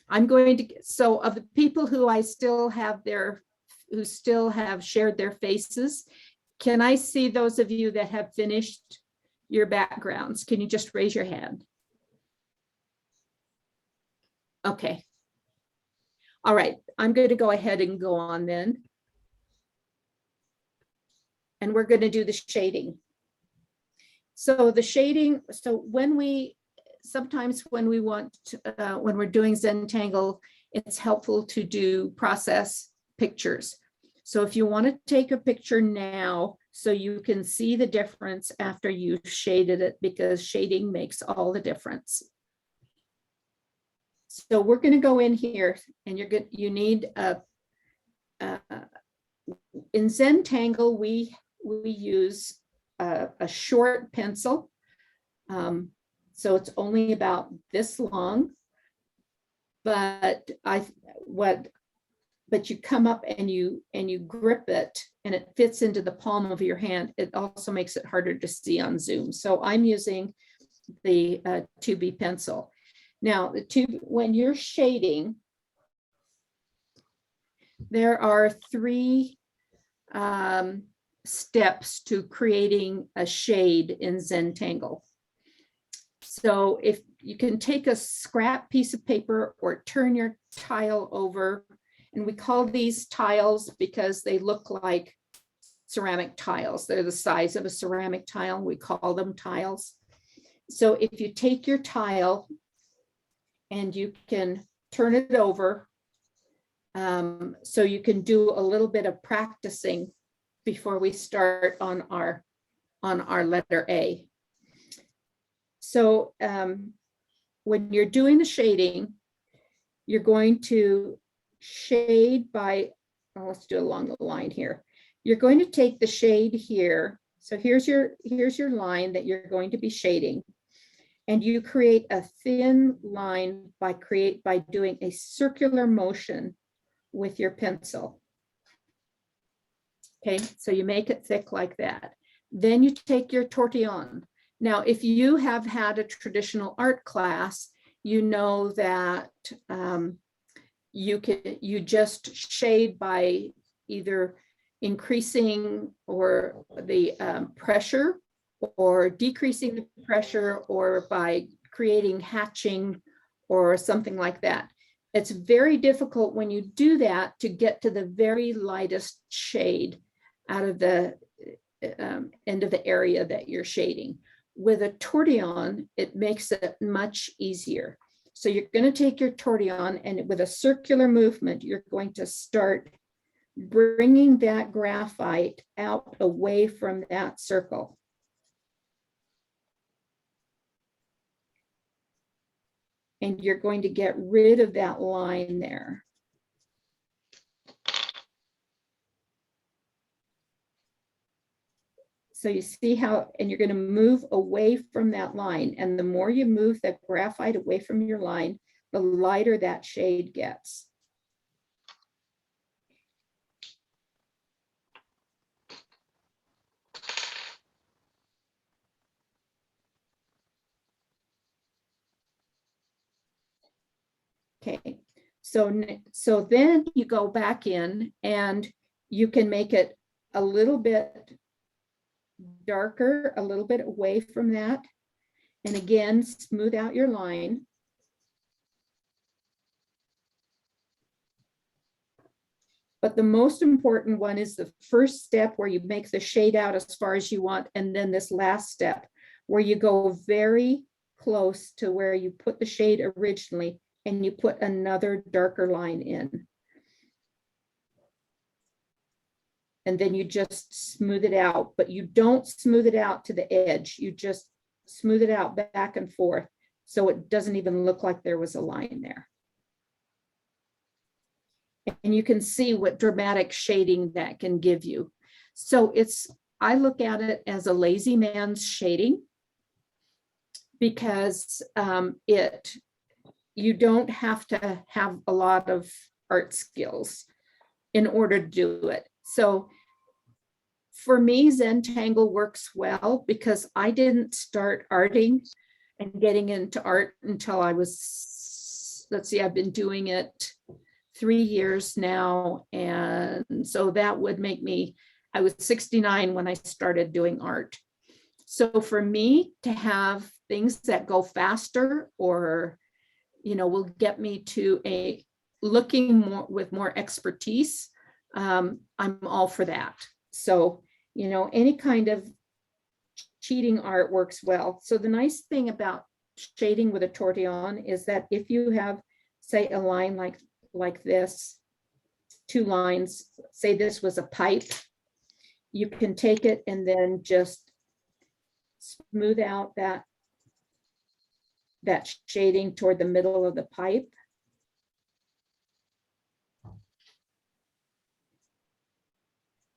I'm going to, so of the people who I still have who still have shared their faces, can I see those of you that have finished your backgrounds? Can you just raise your hand? Okay. All right, I'm going to go ahead and go on then. And we're going to do the shading. So the shading, so sometimes when we want to, when we're doing Zentangle, it's helpful to do process pictures. So if you want to take a picture now, so you can see the difference after you've shaded it, because shading makes all the difference. So we're going to go in here, and you need in Zentangle, we use a short pencil. So it's only about this long, but you come up and you grip it and it fits into the palm of your hand. It also makes it harder to see on Zoom. So I'm using the 2B pencil. Now, when you're shading, there are 3 steps to creating a shade in Zentangle. So if you can take a scrap piece of paper or turn your tile over, and we call these tiles because they look like ceramic tiles. They're the size of a ceramic tile. We call them tiles. So if you take your tile and you can turn it over, so you can do a little bit of practicing before we start on our letter A. So when you're doing the shading, you're going to shade by, let's do along the line here. You're going to take the shade here. So here's your line that you're going to be shading. And you create a thin line by doing a circular motion with your pencil. Okay, so you make it thick like that. Then you take your tortillon. Now, if you have had a traditional art class, you know that you just shade by either increasing or the pressure or decreasing the pressure, or by creating hatching or something like that. It's very difficult when you do that to get to the very lightest shade out of the end of the area that you're shading. With a tortillon, it makes it much easier. So you're going to take your tortillon, and with a circular movement, you're going to start bringing that graphite out away from that circle. And you're going to get rid of that line there. So you see how, and you're going to move away from that line. And the more you move that graphite away from your line, the lighter that shade gets. Okay, so then you go back in and you can make it a little bit darker, a little bit away from that. And again, smooth out your line. But the most important one is the first step where you make the shade out as far as you want. And then this last step where you go very close to where you put the shade originally, and you put another darker line in. And then you just smooth it out, but you don't smooth it out to the edge. You just smooth it out back and forth, so it doesn't even look like there was a line there. And you can see what dramatic shading that can give you. So I look at it as a lazy man's shading, because you don't have to have a lot of art skills in order to do it. So for me, Zentangle works well because I didn't start arting and getting into art until I was, let's see, I've been doing it 3 years now. And so that would make me, I was 69 when I started doing art. So for me to have things that go faster, or will get me to a looking more with more expertise, I'm all for that. So, any kind of cheating art works well. So the nice thing about shading with a tortillon is that if you have, say, a line like this, 2 lines, say this was a pipe, you can take it and then just smooth out that shading toward the middle of the pipe.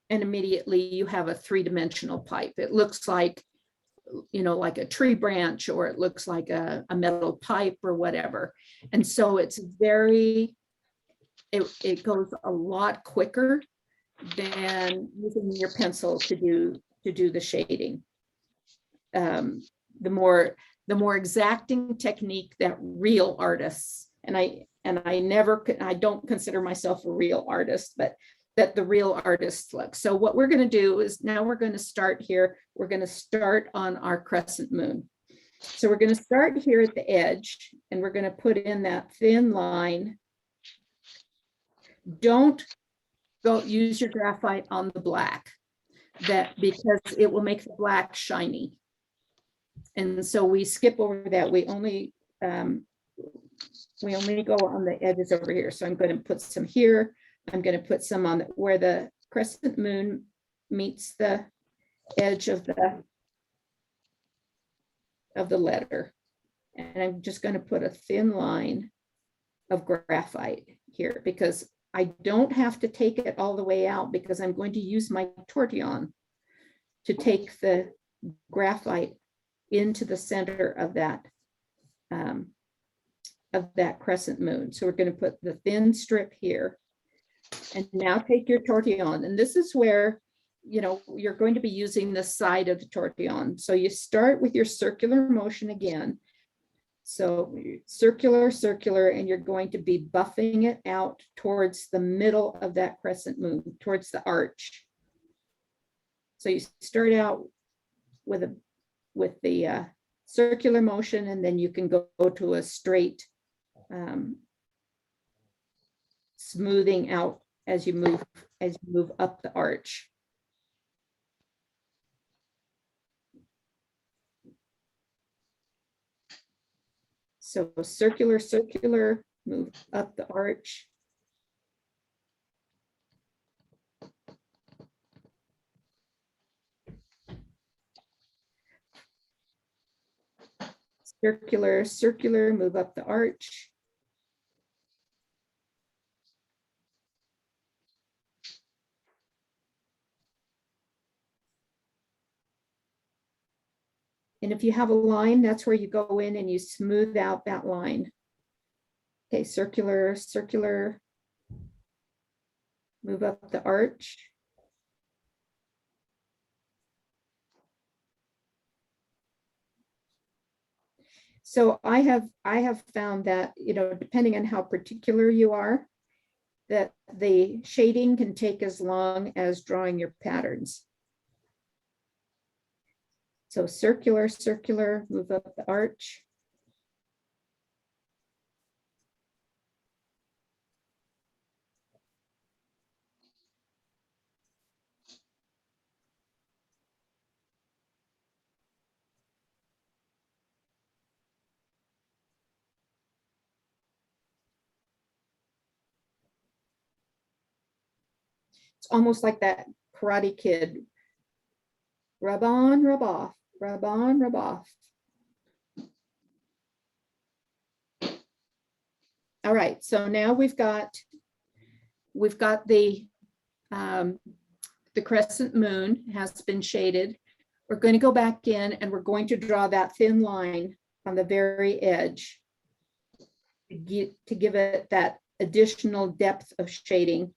And immediately you have a 3-dimensional pipe. It looks like, like a tree branch, or it looks like a metal pipe or whatever. And so it goes a lot quicker than using your pencil to do the shading. The more exacting technique that real artists, and I don't consider myself a real artist, but that the real artists look. So what we're going to do is, now we're going to start here. We're going to start on our crescent moon. So we're going to start here at the edge, and we're going to put in that thin line. Don't go use your graphite on the black, because it will make the black shiny. And so we skip over that. We only go on the edges over here. So I'm going to put some here. I'm going to put some on where the crescent moon meets the edge of the letter. And I'm just going to put a thin line of graphite here, because I don't have to take it all the way out, because I'm going to use my tortillon to take the graphite into the center of that crescent moon. So we're going to put the thin strip here, and now take your tortillon. And this is where, you're going to be using the side of the tortillon. So you start with your circular motion again, So circular, circular, and you're going to be buffing it out towards the middle of that crescent moon, towards the arch. So you start out with the circular motion, and then you can go to a straight smoothing out as you move up the arch. So circular, circular, move up the arch. Circular, circular, move up the arch. And if you have a line, that's where you go in and you smooth out that line. Okay, circular, circular, move up the arch. So I have found that, you know, depending on how particular you are, that the shading can take as long as drawing your patterns. So circular, circular, move up the arch. It's almost like that Karate Kid. Rub on, rub off, rub on, rub off. All right, so now we've got the crescent moon has been shaded. We're going to go back in and we're going to draw that thin line on the very edge to give it that additional depth of shading.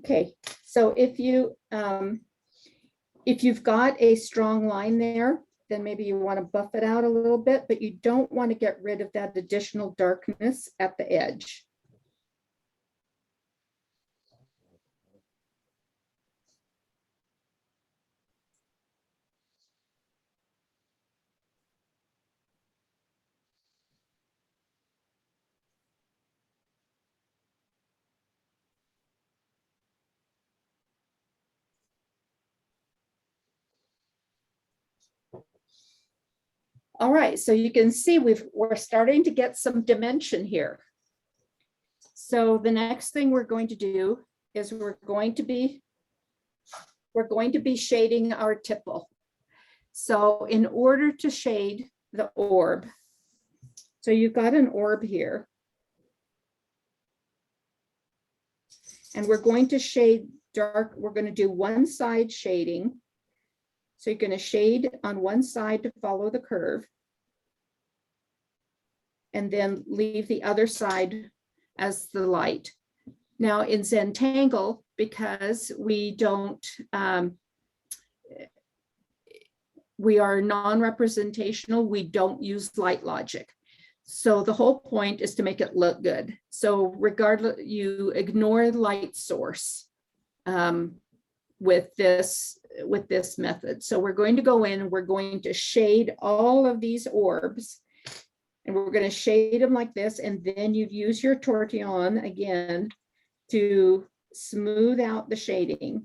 Okay, so if you've got a strong line there, then maybe you want to buff it out a little bit, but you don't want to get rid of that additional darkness at the edge. All right, so you can see we're starting to get some dimension here. So the next thing we're going to do is we're going to be shading our tipple. So in order to shade the orb, so you've got an orb here. And we're going to shade dark, we're going to do one side shading. So you're going to shade on one side to follow the curve. And then leave the other side as the light. Now in Zentangle, because we are non-representational, we don't use light logic. So the whole point is to make it look good. So regardless, you ignore the light source with this method. So we're going to go in, we're going to shade all of these orbs, and we're going to shade them like this, and then you use your tortillon again to smooth out the shading.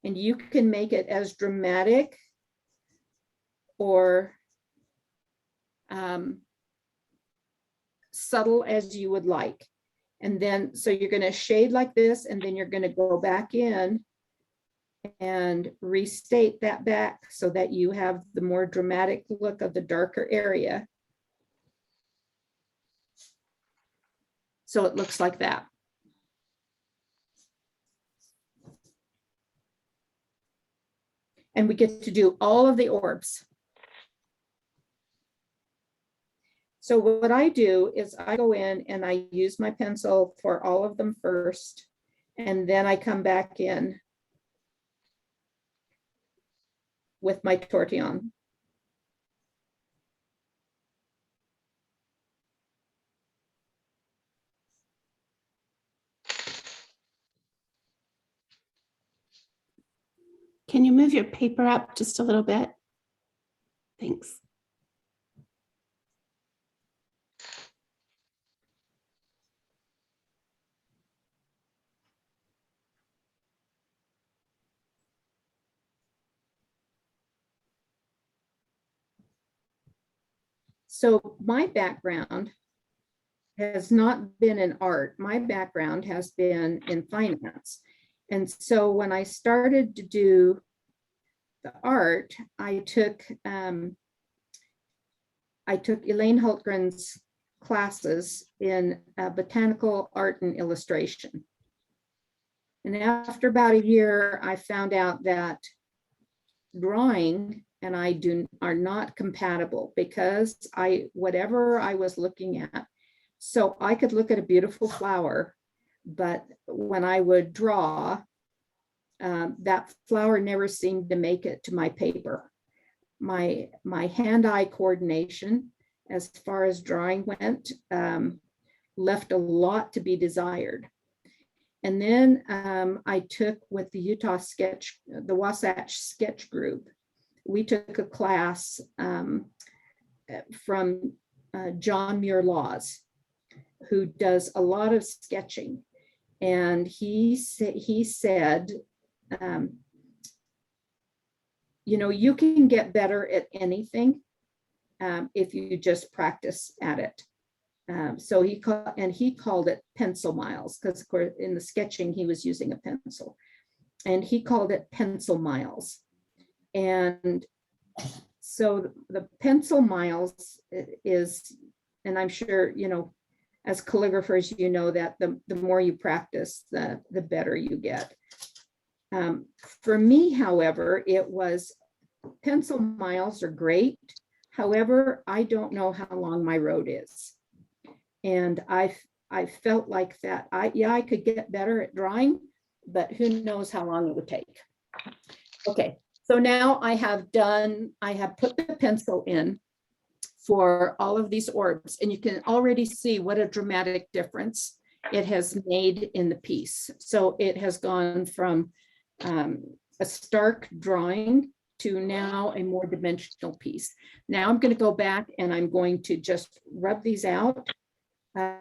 And you can make it as dramatic or subtle as you would like. And then, so you're going to shade like this, and then you're going to go back in and restate that back so that you have the more dramatic look of the darker area. So it looks like that. And we get to do all of the orbs. So what I do is I go in and I use my pencil for all of them first, and then I come back in with my tortillon. Can you move your paper up just a little bit? Thanks. So my background has not been in art. My background has been in finance. And so when I started to do the art, I took Elaine Hultgren's classes in botanical art and illustration. And after about a year, I found out that drawing and I are not compatible, because whatever I was looking at, so I could look at a beautiful flower, but when I would draw, that flower never seemed to make it to my paper. My hand-eye coordination, as far as drawing went, left a lot to be desired. And then I took with the the Wasatch Sketch Group, we took a class from John Muir Laws, who does a lot of sketching. And he said, you know, you can get better at anything if you just practice at it. So he called it pencil miles, because of course in the sketching he was using a pencil, and he called it pencil miles. And so the pencil miles is, and I'm sure, you know, as calligraphers, you know that the more you practice, the better you get. For me, however, it was pencil miles are great. However, I don't know how long my road is. And I felt like that, I could get better at drawing, but who knows how long it would take. Okay, so now I have put the pencil in for all of these orbs, and you can already see what a dramatic difference it has made in the piece. So it has gone from a stark drawing to now a more dimensional piece. Now I'm going to go back and I'm going to just rub these out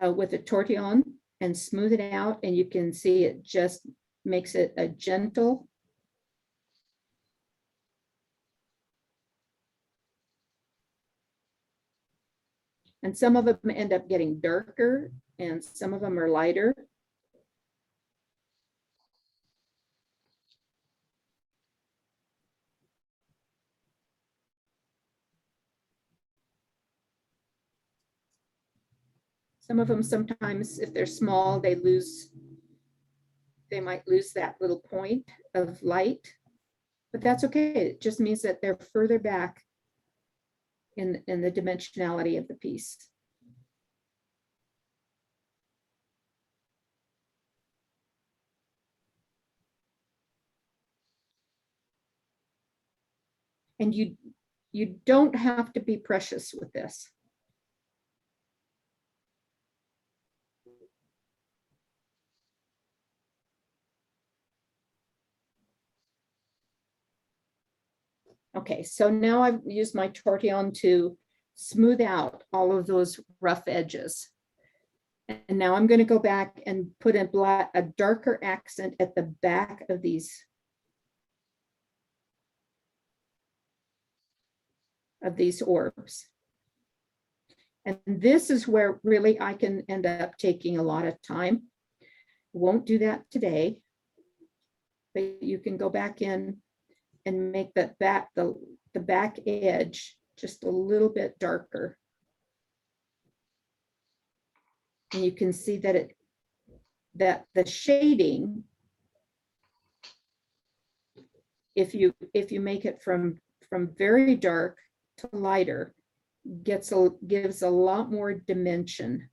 with a tortillon and smooth it out, and you can see it just makes it a gentle. And some of them end up getting darker and some of them are lighter. Some of them, sometimes if they're small, they might lose that little point of light, but that's okay. It just means that they're further back in the dimensionality of the piece. And you don't have to be precious with this. Okay, so now I've used my tortillon to smooth out all of those rough edges. And now I'm going to go back and put a darker accent at the back of these orbs. And this is where really I can end up taking a lot of time. Won't do that today, but you can go back in and make the back edge just a little bit darker. And you can see that the shading, if you make it from very dark to lighter, gives a lot more dimension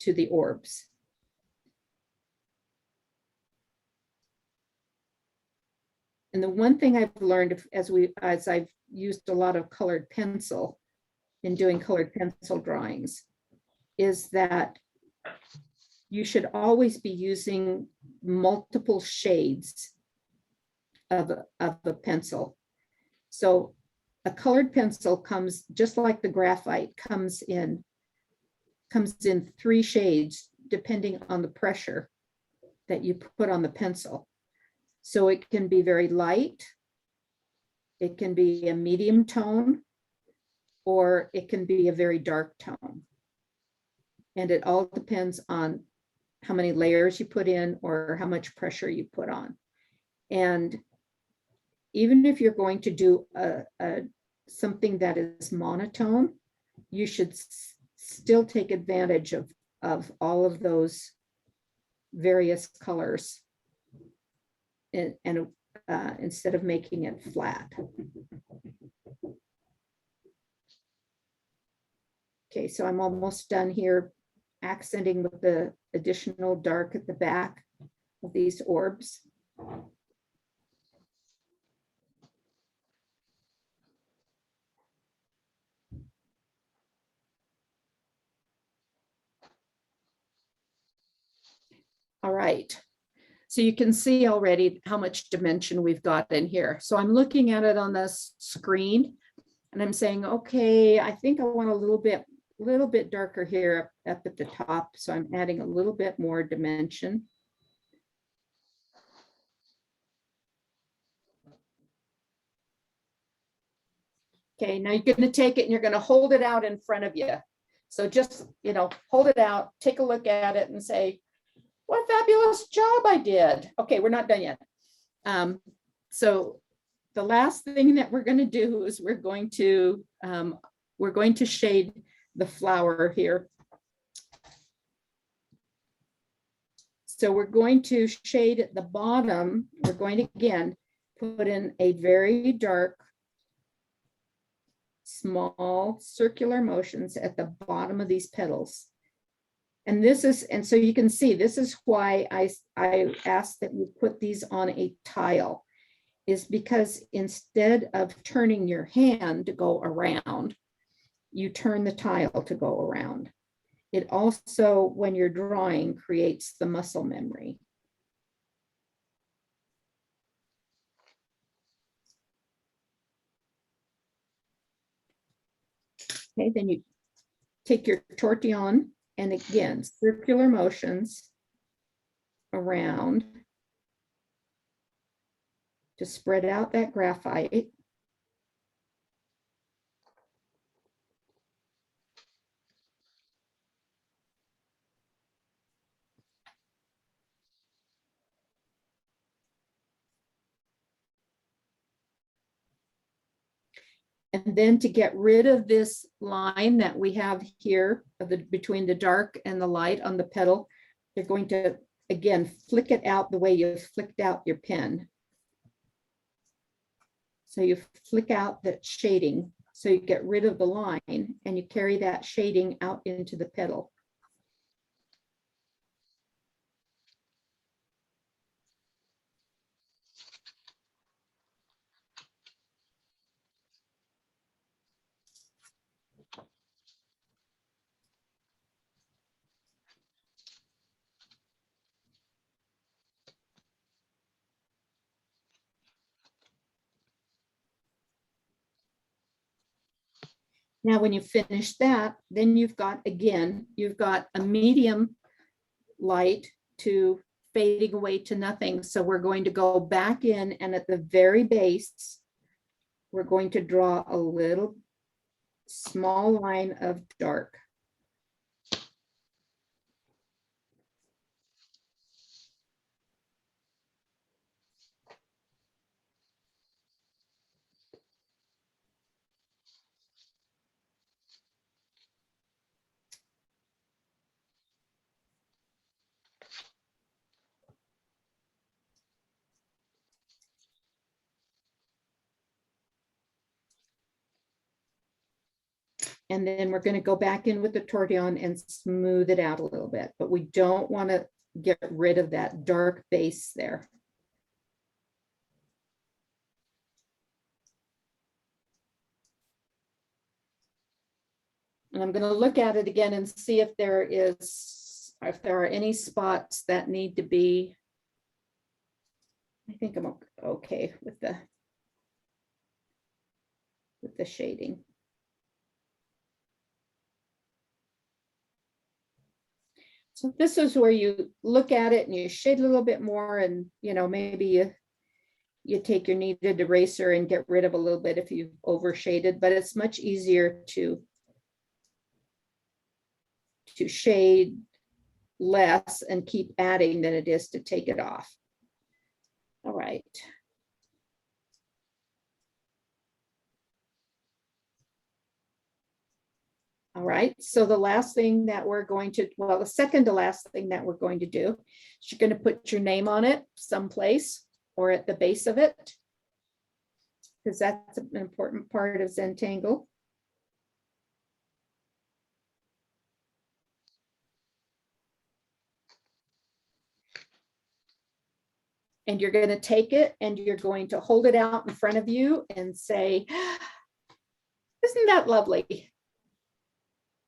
to the orbs. And the one thing I've learned as I've used a lot of colored pencil in doing colored pencil drawings is that you should always be using multiple shades of a pencil. So a colored pencil comes, just like the graphite, comes in 3 shades depending on the pressure that you put on the pencil. So it can be very light, it can be a medium tone, or it can be a very dark tone. And it all depends on how many layers you put in or how much pressure you put on. And even if you're going to do something that is monotone, you should still take advantage of all of those various colors and instead of making it flat. Okay, so I'm almost done here, accenting with the additional dark at the back of these orbs. All right, so you can see already how much dimension we've got in here. So I'm looking at it on this screen and I'm saying, okay, I think I want a little bit darker here up at the top. So I'm adding a little bit more dimension. Okay, now you're going to take it and you're going to hold it out in front of you. So just, hold it out, take a look at it and say, what a fabulous job I did. Okay, we're not done yet. So the last thing that we're going to do is we're going to shade the flower here. So we're going to shade at the bottom. We're going to again put in a very dark, small circular motions at the bottom of these petals. And so you can see, this is why I asked that you put these on a tile, is because instead of turning your hand to go around, you turn the tile to go around. It also, when you're drawing, creates the muscle memory. Okay, then you take your tortillon and again, circular motions around to spread out that graphite. And then to get rid of this line that we have here between the dark and the light on the petal, you're going to, again, flick it out the way you flicked out your pen. So you flick out that shading, so you get rid of the line and you carry that shading out into the petal. Now, when you finish that, then you've got a medium light to fading away to nothing. So we're going to go back in and at the very base, we're going to draw a little small line of dark. And then we're going to go back in with the tortillon and smooth it out a little bit, but we don't want to get rid of that dark base there. And I'm going to look at it again and see if there are any spots that need to be. I think I'm okay with the shading. So this is where you look at it and you shade a little bit more, and maybe you take your kneaded eraser and get rid of a little bit if you've overshaded, but it's much easier to shade less and keep adding than it is to take it off. All right. All right, so the last thing that we're going to, well, the second to last thing that we're going to do is you're going to put your name on it someplace or at the base of it, because that's an important part of Zentangle. And you're going to take it and you're going to hold it out in front of you and say, isn't that lovely?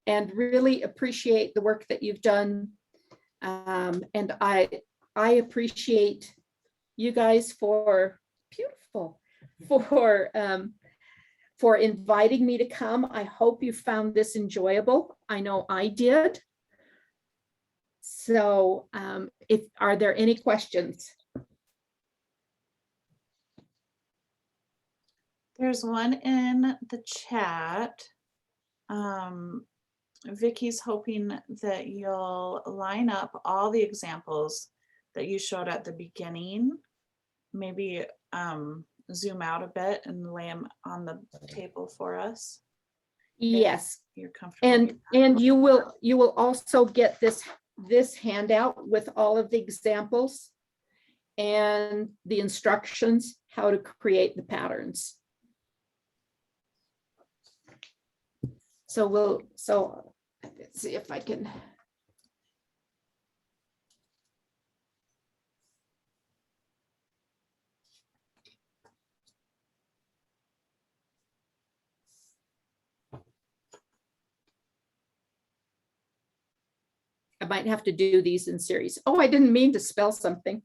And really appreciate the work that you've done. And I appreciate you guys for inviting me to come. I hope you found this enjoyable. I know I did. So are there any questions? There's one in the chat. Vicky's hoping that you'll line up all the examples that you showed at the beginning. Maybe zoom out a bit and lay them on the table for us. Yes. You're comfortable. And you will also get this handout with all of the examples and the instructions how to create the patterns. So let's see if I can. I might have to do these in series. Oh, I didn't mean to spell something.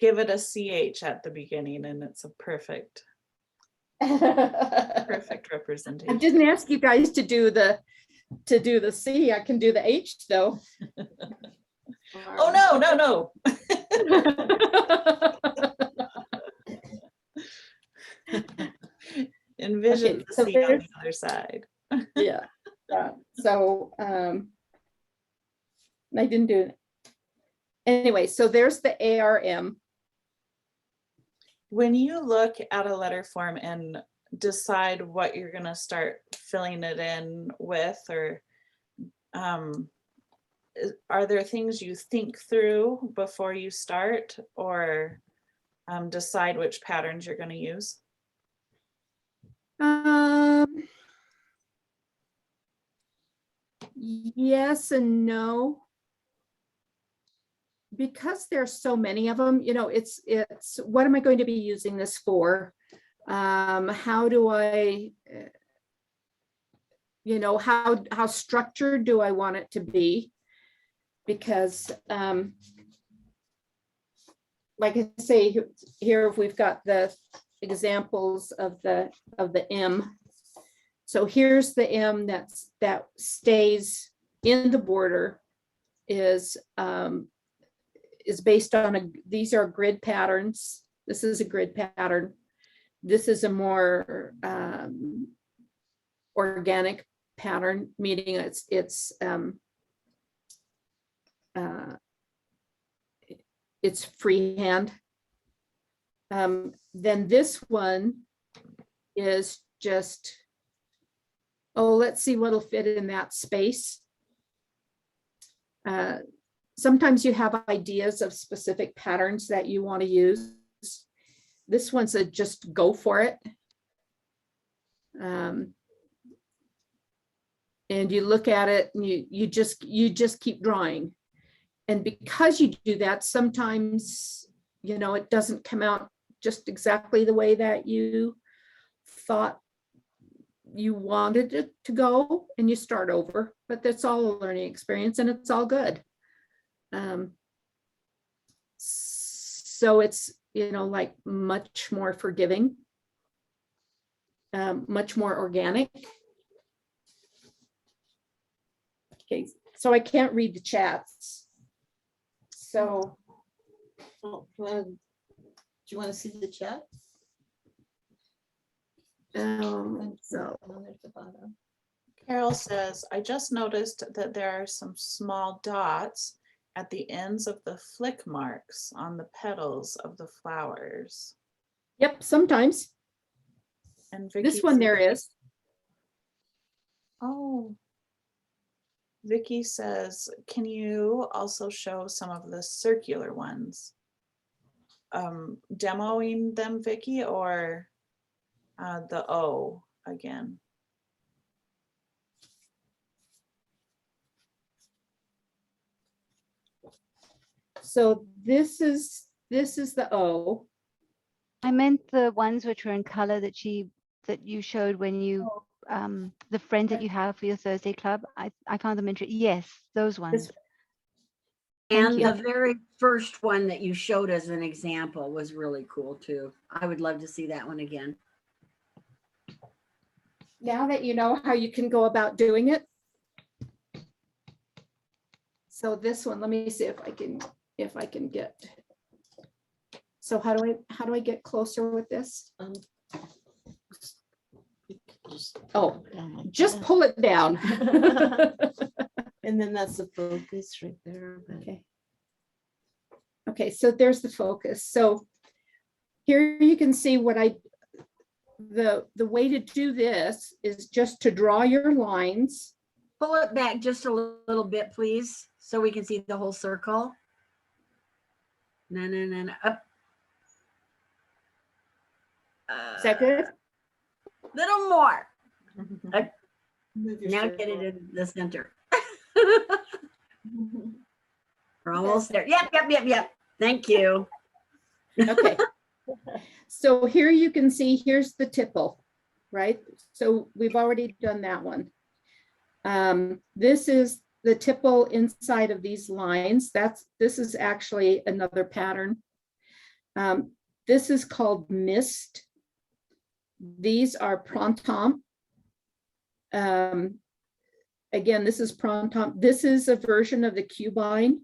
Give it a CH at the beginning and it's a perfect representation. I didn't ask you guys to do the C. I can do the H though. Oh no. Envision Okay, the so C on the other side. Yeah. So I didn't do it. Anyway, so there's the ARM. When you look at a letter form and decide what you're going to start filling it in with, or are there things you think through before you start, or decide which patterns you're going to use? Yes and no. Because there's so many of them, it's what am I going to be using this for? How do I, how structured do I want it to be? Because like I say here, if we've got the examples of the M. So here's the M that stays in the border is based on these are grid patterns. This is a grid pattern This is a more organic pattern, meaning it's freehand. Then this one is just, oh, let's see what'll fit in that space. Sometimes you have ideas of specific patterns that you want to use. This one's a just go for it. And you look at it and you just keep drawing. And because you do that, sometimes, you know, it doesn't come out just exactly the way that you thought you wanted it to go, and you start over, but that's all a learning experience and it's all good. So it's, you know, like much more forgiving, much more organic. Okay, so I can't read the chats. So, do you want to see the chat? So Carol says, I just noticed that there are some small dots at the ends of the flick marks on the petals of the flowers. yep, sometimes. And Vicky This one there is. Oh. Vicky says, can you also show some of the circular ones? Demoing them, Vicky, or the O again? So this is the O. I meant the ones which were in color that you showed when you the friends that you have for your Thursday club. I found them interesting. Yes, those ones. And you. the very first one that you showed as an example was really cool too. I would love to see that one again. Now that you know how you can go about doing it. So this one, let me see if I can get. So how do I get closer with this? Oh, just pull it down. And then that's the focus right there. Okay. Okay, so there's the focus. So here you can see what the way to do this is just to draw your lines. Pull it back just a little bit, please, so we can see the whole circle. No, up. Is that good? Little more. Now get it in the center. We're almost there. Yep. Thank you. Okay. So here you can see, here's the tipple, right? So we've already done that one. This is the tipple inside of these lines. This is actually another pattern. This is called mist. These are printemps. Again, this is printemps. This is a version of the cubine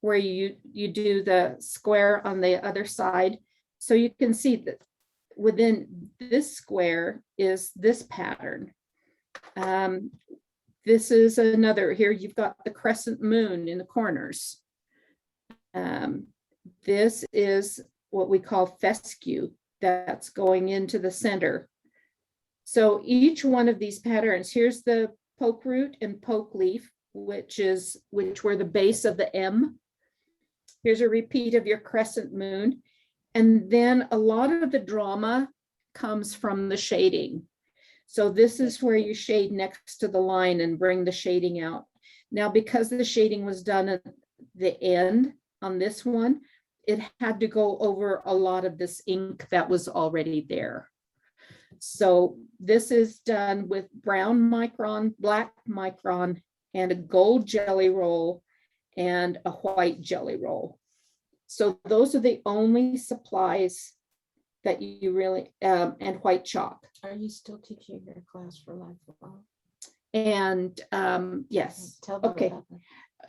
where you do the square on the other side. So you can see that within this square is this pattern. This is another, here you've got the crescent moon in the corners. This is what we call fescue, that's going into the center. So each one of these patterns, here's the poke root and poke leaf, which were the base of the M. Here's a repeat of your crescent moon. And then a lot of the drama comes from the shading. So this is where you shade next to the line and bring the shading out. Now, because the shading was done at the end on this one, it had to go over a lot of this ink that was already there. So this is done with brown micron, black micron, and a gold jelly roll and a white jelly roll. So those are the only supplies that you really, and white chalk. Are you still teaching your class for lifelong? And yes, Tell them okay. about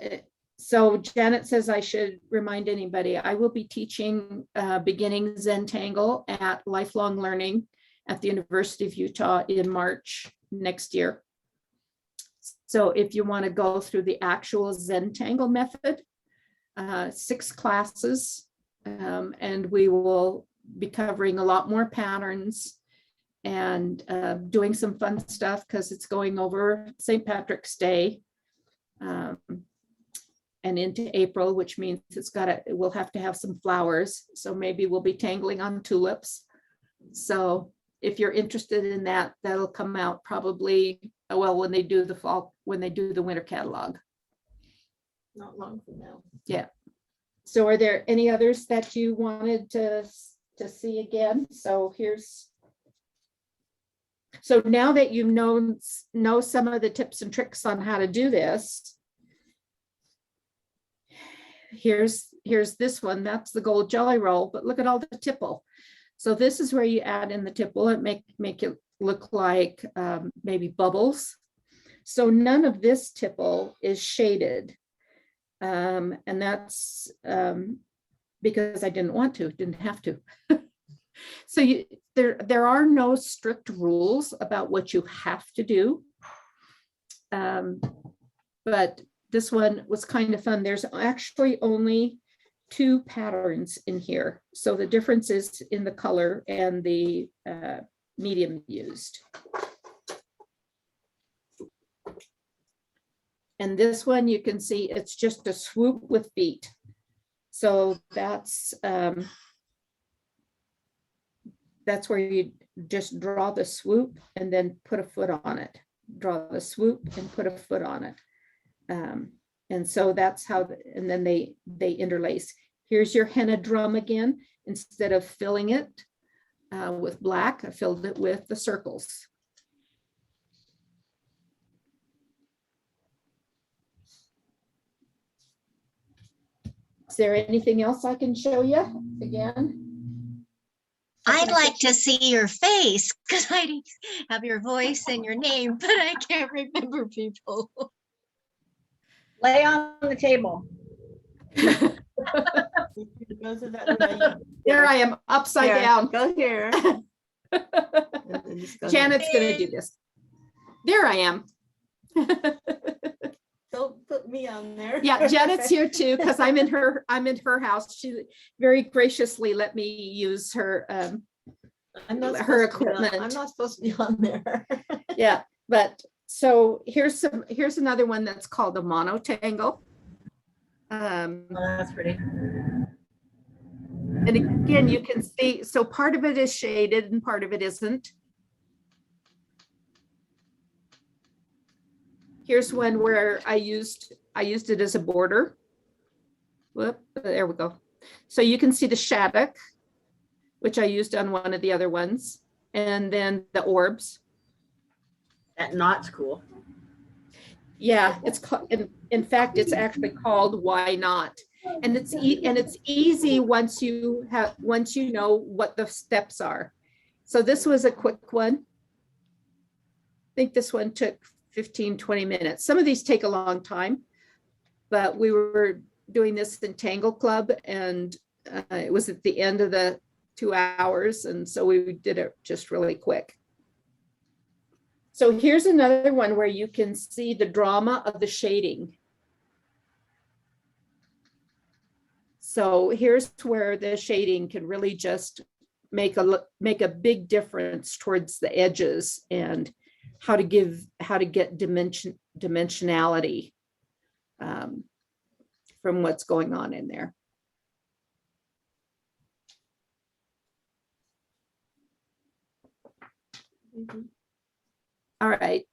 that. So Janet says I should remind anybody, I will be teaching beginning Zentangle at Lifelong Learning at the University of Utah in March next year. So if you want to go through the actual Zentangle method, 6 classes, and we will be covering a lot more patterns and doing some fun stuff because it's going over St. Patrick's Day. And into April, which means we'll have to have some flowers. So maybe we'll be tangling on tulips. So if you're interested in that, that'll come out probably, well, when they do the winter catalog. Not long from now. Yeah. So are there any others that you wanted to see again? So now that you know some of the tips and tricks on how to do this, here's this one. That's the gold jelly roll, but look at all the tipple. So this is where you add in the tipple and make it look like maybe bubbles. So none of this tipple is shaded. And that's because I didn't have to. So there are no strict rules about what you have to do. But this one was kind of fun. There's actually only 2 patterns in here. So the difference is in the color and the medium used. And this one you can see it's just a swoop with feet. So that's where you just draw the swoop and then put a foot on it. Draw the swoop and put a foot on it. And so that's how, and then they interlace. Here's your henna drum again. Instead of filling it with black, I filled it with the circles. Is there anything else I can show you again? I'd like to see your face because I have your voice and your name, but I can't remember people. Lay on the table. There I am, upside down. Go here. Janet's gonna do this. There I am. Don't put me on there. Yeah, Janet's here too, because I'm in her house. She very graciously let me use her her equipment. I'm not supposed to be on there. Yeah, but so here's another one that's called a monotangle. Oh, that's pretty. And again, you can see, so part of it is shaded and part of it isn't. Here's one where I used it as a border. Whoop, there we go. So you can see the shattuck, which I used on one of the other ones, and then the orbs. That knot's cool. Yeah, it's in fact, it's actually called Why Not? And it's easy once you know what the steps are. So this was a quick one. I think this one took 15-20 minutes. Some of these take a long time, but we were doing this in Tangle Club, and it was at the end of the 2 hours, and so we did it just really quick. So here's another one where you can see the drama of the shading. So here's where the shading can really just make a big difference towards the edges and how to get dimensionality from what's going on in there. All right.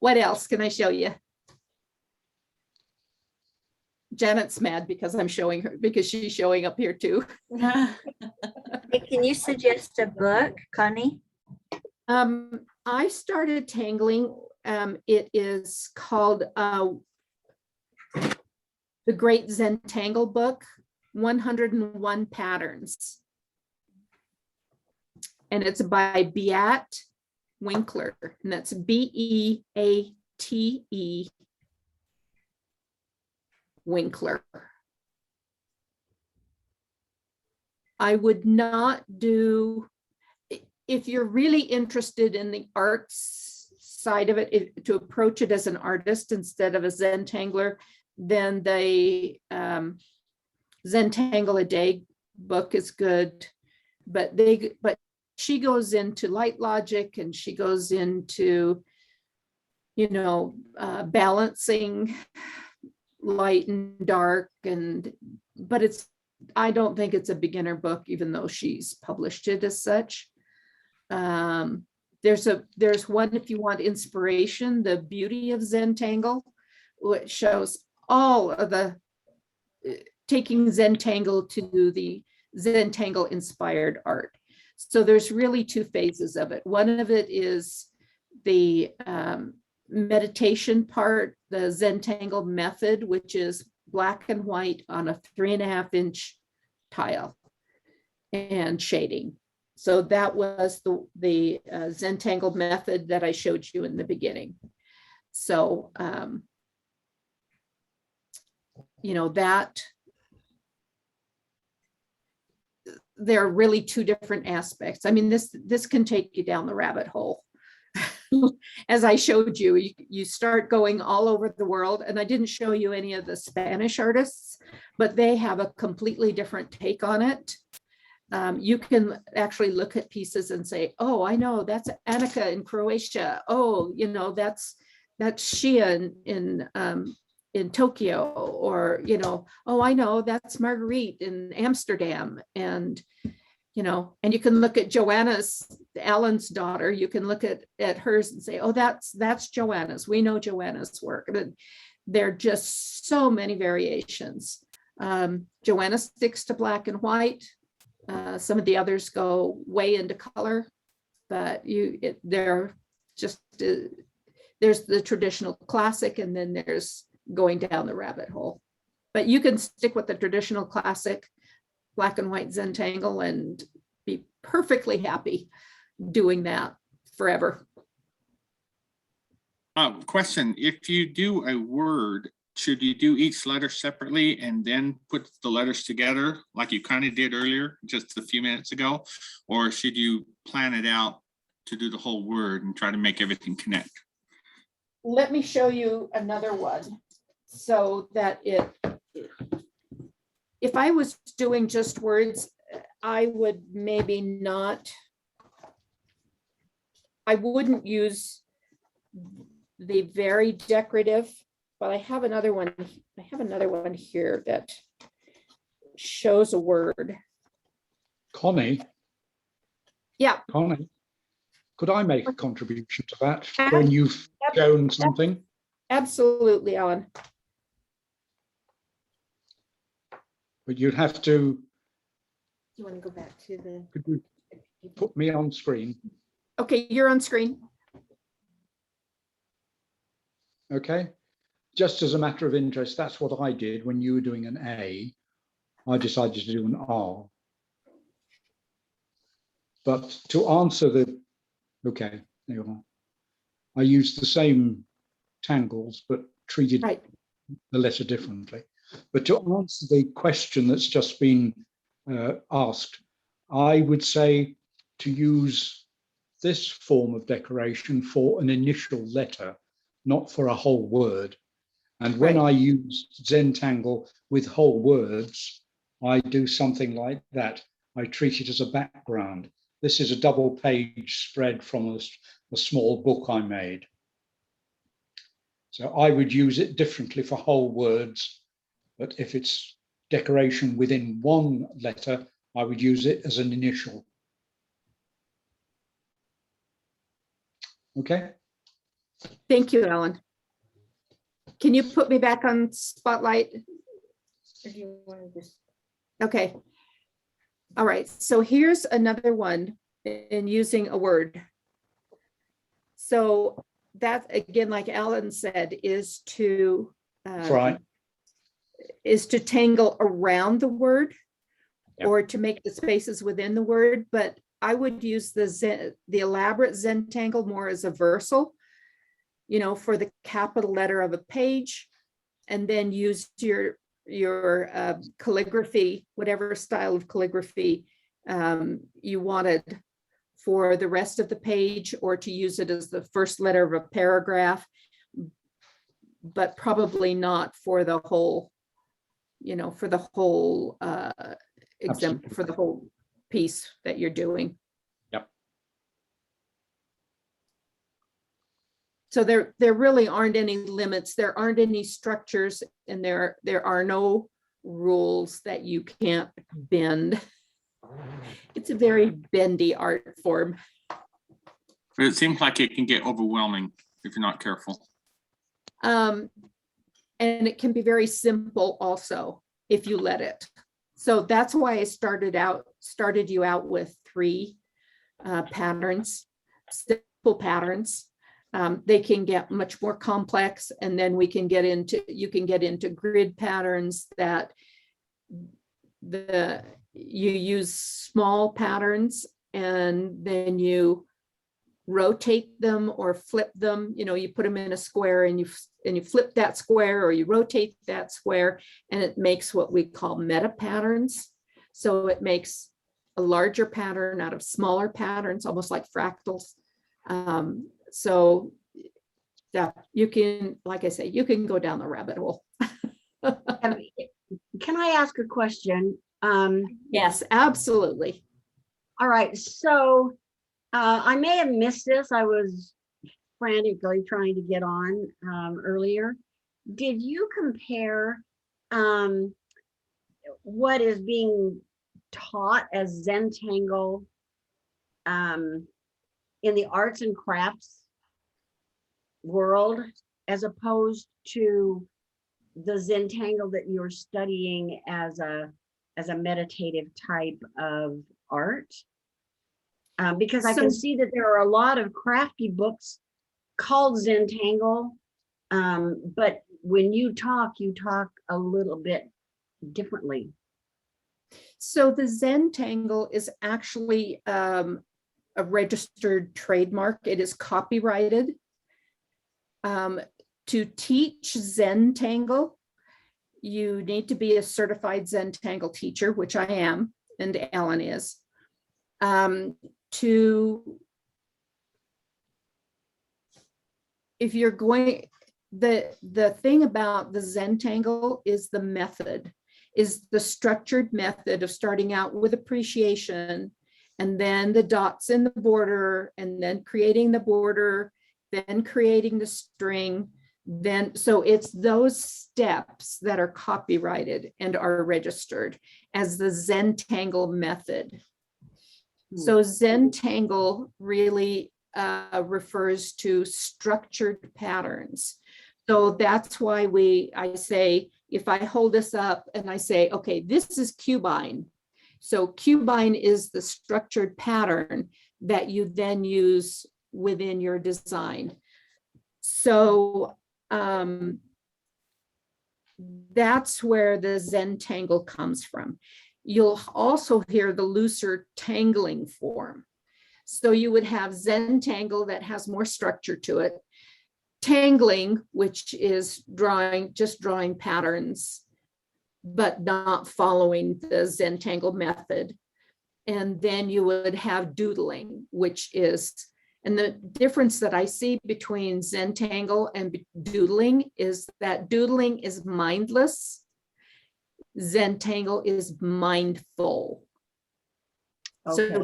What else can I show you? Janet's mad because I'm showing her, because she's showing up here too. Hey, can you suggest a book, Connie? I started tangling. It is called The Great Zentangle Book, 101 Patterns. And it's by Beate Winkler, and that's Beate Winkler. I would not do, if you're really interested in the arts side of it, to approach it as an artist instead of a Zentangler, then the Zentangle A Day book is good, but she goes into light logic, and she goes into, you know, balancing light and dark, but I don't think it's a beginner book, even though she's published it as such. There's one, if you want inspiration, The Beauty of Zentangle, which shows all of the taking Zentangle to the Zentangle inspired art. So there's really two phases of it. One of it is the meditation part, the Zentangle method, which is black and white on a 3.5-inch tile and shading. So that was the Zentangle method that I showed you in the beginning. So, you know, that there are really two different aspects. I mean, this can take you down the rabbit hole. As I showed you, you start going all over the world, and I didn't show you any of the Spanish artists, but they have a completely different take on it. You can actually look at pieces and say, oh, I know that's Annika in Croatia. Oh, you know, that's Shia in Tokyo, or, you know, oh, I know that's Marguerite in Amsterdam. And, you know, and you can look at Joanna's, Alan's daughter, you can look at hers and say, oh, that's Joanna's. We know Joanna's work. But there are just so many variations. Joanna sticks to black and white. Some of the others go way into color, but there's the traditional classic, and then there's going down the rabbit hole. But you can stick with the traditional classic black and white Zentangle and be perfectly happy doing that forever. Question, if you do a word, should you do each letter separately and then put the letters together like you kind of did earlier, just a few minutes ago? Or should you plan it out to do the whole word and try to make everything connect? Let me show you another one so that if I was doing just words, I would maybe not, I wouldn't use the very decorative, but I have another one. I have another one here that shows a word. Connie, Yeah, Connie, could I make a contribution to that when you've shown something? absolutely, Alan. But you'd have to, You want to go back to the, could you put me on screen? Okay, you're on screen. Okay. Just as a matter of interest, that's what I did when you were doing an A. I decided to do an R. But to answer okay, there you are. I used the same tangles, but treated the letter differently. But to answer the question that's just been asked, I would say to use this form of decoration for an initial letter, not for a whole word. And when I use Zentangle with whole words, I do something like that. I treat it as a background. This is a double page spread from a small book I made. So I would use it differently for whole words, but if it's decoration within one letter, I would use it as an initial. Okay. Thank you, Alan. Can you put me back on spotlight? or do you want to just, Okay. All right, so here's another one in using a word. So that, again, like Alan said, is to tangle around the word or to make the spaces within the word. But I would use the elaborate Zentangle more as a versal, you know, for the capital letter of a page. and then use your calligraphy, whatever style of calligraphy you wanted for the rest of the page, or to use it as the first letter of a paragraph, but probably not for the whole, for the whole example, for the whole piece that you're doing. Yep. So there really aren't any limits. There aren't any structures, and there are no rules that you can't bend. It's a very bendy art form. But it seems like it can get overwhelming if you're not careful. And it can be very simple also if you let it. So that's why I started you out with 3 patterns, simple patterns. They can get much more complex, and then you can get into grid patterns that you use small patterns, and then you rotate them or flip them. You put them in a square, and you flip that square, or you rotate that square, and it makes what we call meta patterns. So it makes a larger pattern out of smaller patterns, almost like fractals. So that you can, like I say, you can go down the rabbit hole. Can I ask a question? Yes, absolutely. All right, so I may have missed this. I was frantically trying to get on earlier. Did you compare what is being taught as Zentangle in the arts and crafts world as opposed to the Zentangle that you're studying as a meditative type of art? Because I can see that there are a lot of crafty books called Zentangle, but when you talk a little bit differently. So the Zentangle is actually a registered trademark. It is copyrighted. To teach Zentangle, you need to be a certified Zentangle teacher, which I am, and Alan is. If you're going, the thing about the Zentangle is the method, is the structured method of starting out with appreciation, and then the dots in the border, and then creating the border, then creating the string. Then, so it's those steps that are copyrighted and are registered as the Zentangle method. So Zentangle really refers to structured patterns. So that's why I say, if I hold this up and I say, okay, this is cubine. So cubine is the structured pattern that you then use within your design. So that's where the Zentangle comes from. You'll also hear the looser tangling form. So you would have Zentangle that has more structure to it. Tangling, which is just drawing patterns, but not following the Zentangle method. And then you would have doodling, which is, and the difference that I see between Zentangle and doodling is that doodling is mindless. Zentangle is mindful. Okay.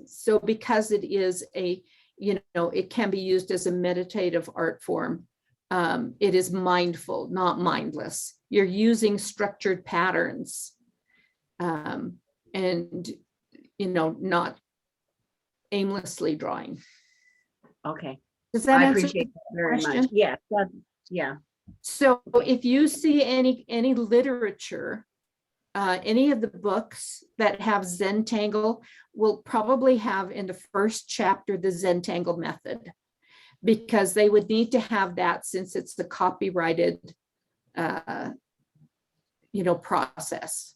So because it is it can be used as a meditative art form. It is mindful, not mindless. You're using structured patterns, and not aimlessly drawing. Okay. Does that I answer appreciate the that very question? much. Yes, yeah. So if you see any literature, any of the books that have Zentangle will probably have in the first chapter the Zentangle method, because they would need to have that since it's the copyrighted process.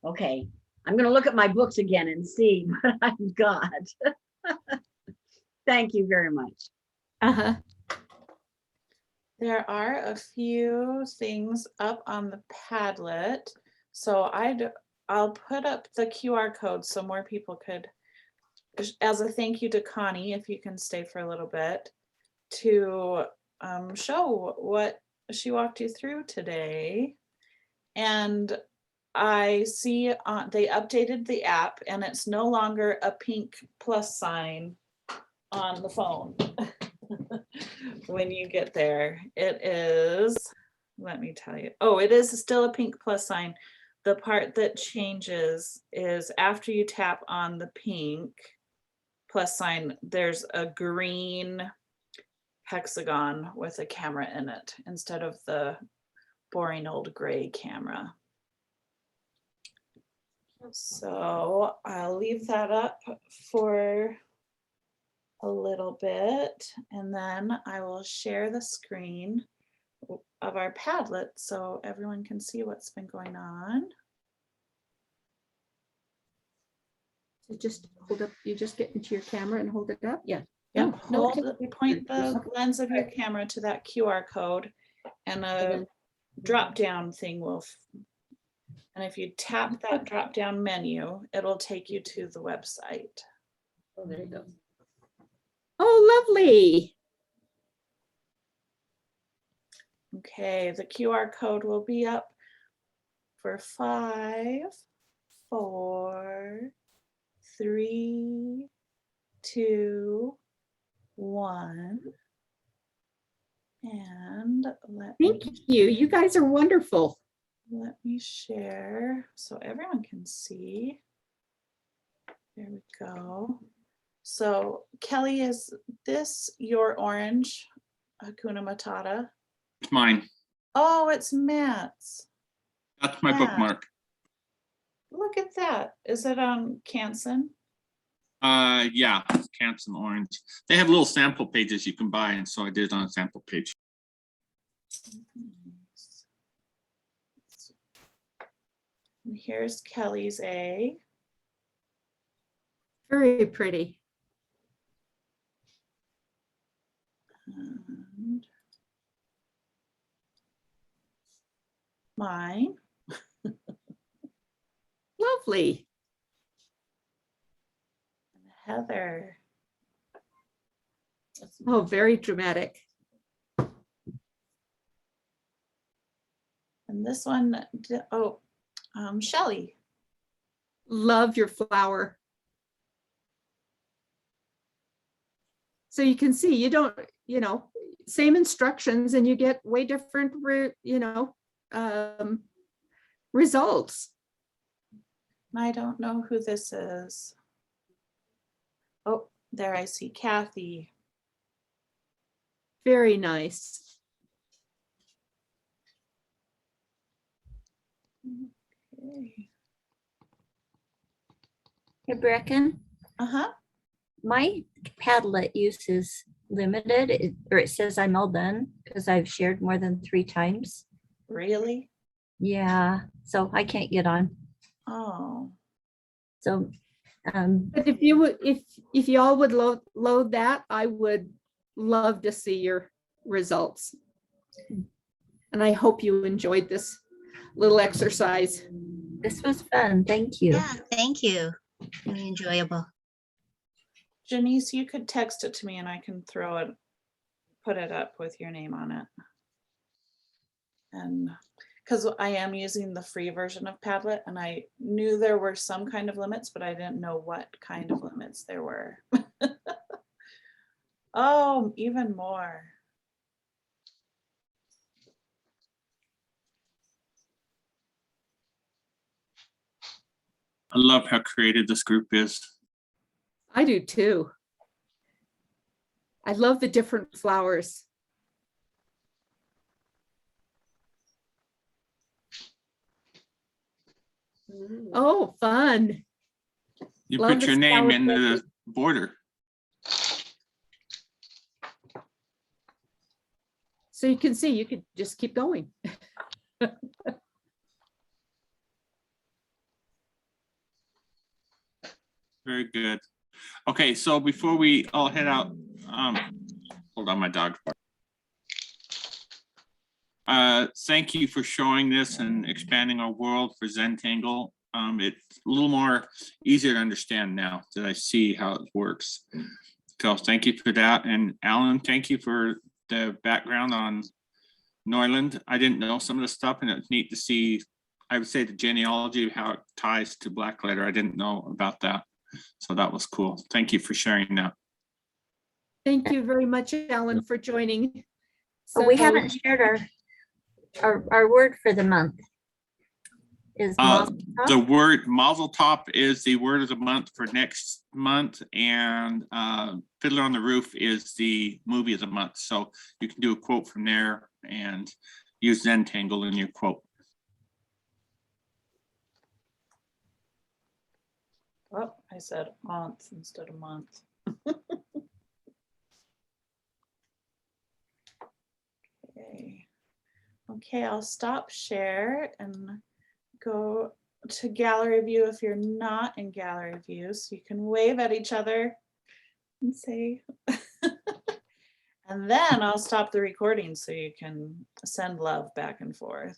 Okay, I'm going to look at my books again and see what I've got. Thank you very much. There are a few things up on the Padlet. So I'll put up the QR code so more people could, as a thank you to Connie, if you can stay for a little bit, to show what she walked you through today. And I see they updated the app and it's no longer a pink plus sign on the phone. When you get there, it is, let me tell you. Oh, it is still a pink plus sign. The part that changes is after you tap on the pink plus sign, there's a green hexagon with a camera in it instead of the boring old gray camera. So I'll leave that up for a little bit, and then I will share the screen of our Padlet so everyone can see what's been going on. So just hold up, you just get into your camera and hold it up? Yeah. Yep, No, point the lens of your camera to that QR code and a drop down thing will, and if you tap that drop down menu, it'll take you to the website. Oh, there you go. Oh, lovely. Okay, the QR code will be up for 5, 4, 3, 2, 1. And Thank you. You guys are wonderful. Let me share so everyone can see. There we go. So Kelly, is this your orange Hakuna Matata? It's mine. Oh, it's Matt's. That's my Matt. bookmark. Look at that. Is it on Canson? Yeah, Canson orange. They have little sample pages you can buy, and so I did it on a sample page. And here's Kelly's A. Very pretty. And mine. Lovely. And Heather. Oh, very dramatic. And this one, Shelley. Love your flower. So you can see, you don't, same instructions and you get way different, results. I don't know who this is. Oh, there I see Kathy. Very nice. Okay. Hey, Brecken, Uh-huh. my Padlet use is limited, or it says I'm all done because I've shared more than 3 times. Really? Yeah, so I can't get on. Oh. So, But if you would, if y'all would load that, I would love to see your results. And I hope you enjoyed this little exercise. this was fun. Thank you. Yeah, thank you. Really enjoyable. Janice, you could text it to me and I can put it up with your name on it. And because I am using the free version of Padlet and I knew there were some kind of limits, but I didn't know what kind of limits there were. Oh, even more. I love how creative this group is. I do too. I love the different flowers. Oh, fun. You Love put this your name flower in the picture. border. So you can see, you could just keep going. Very good. Okay, so before we all head out, hold on, my dog. Thank you for showing this and expanding our world for Zentangle. It's a little more easier to understand now that I see how it works. So thank you for that. And Alan, thank you for the background on Neuland. I didn't know some of the stuff, and it's neat to see, I would say, the genealogy of how it ties to Blackletter. I didn't know about that. So that was cool. Thank you for sharing that. Thank you very much, Alan, for joining. But we So- haven't shared our word for the month. Is Mozel Tov? The word Mozel Tov is the word of the month for next month, and Fiddler on the Roof is the movie of the month. So you can do a quote from there and use Zentangle in your quote. Oh, I said month instead of month. Okay. Okay, I'll stop share and go to gallery view if you're not in gallery view, so you can wave at each other and say, and then I'll stop the recording so you can send love back and forth.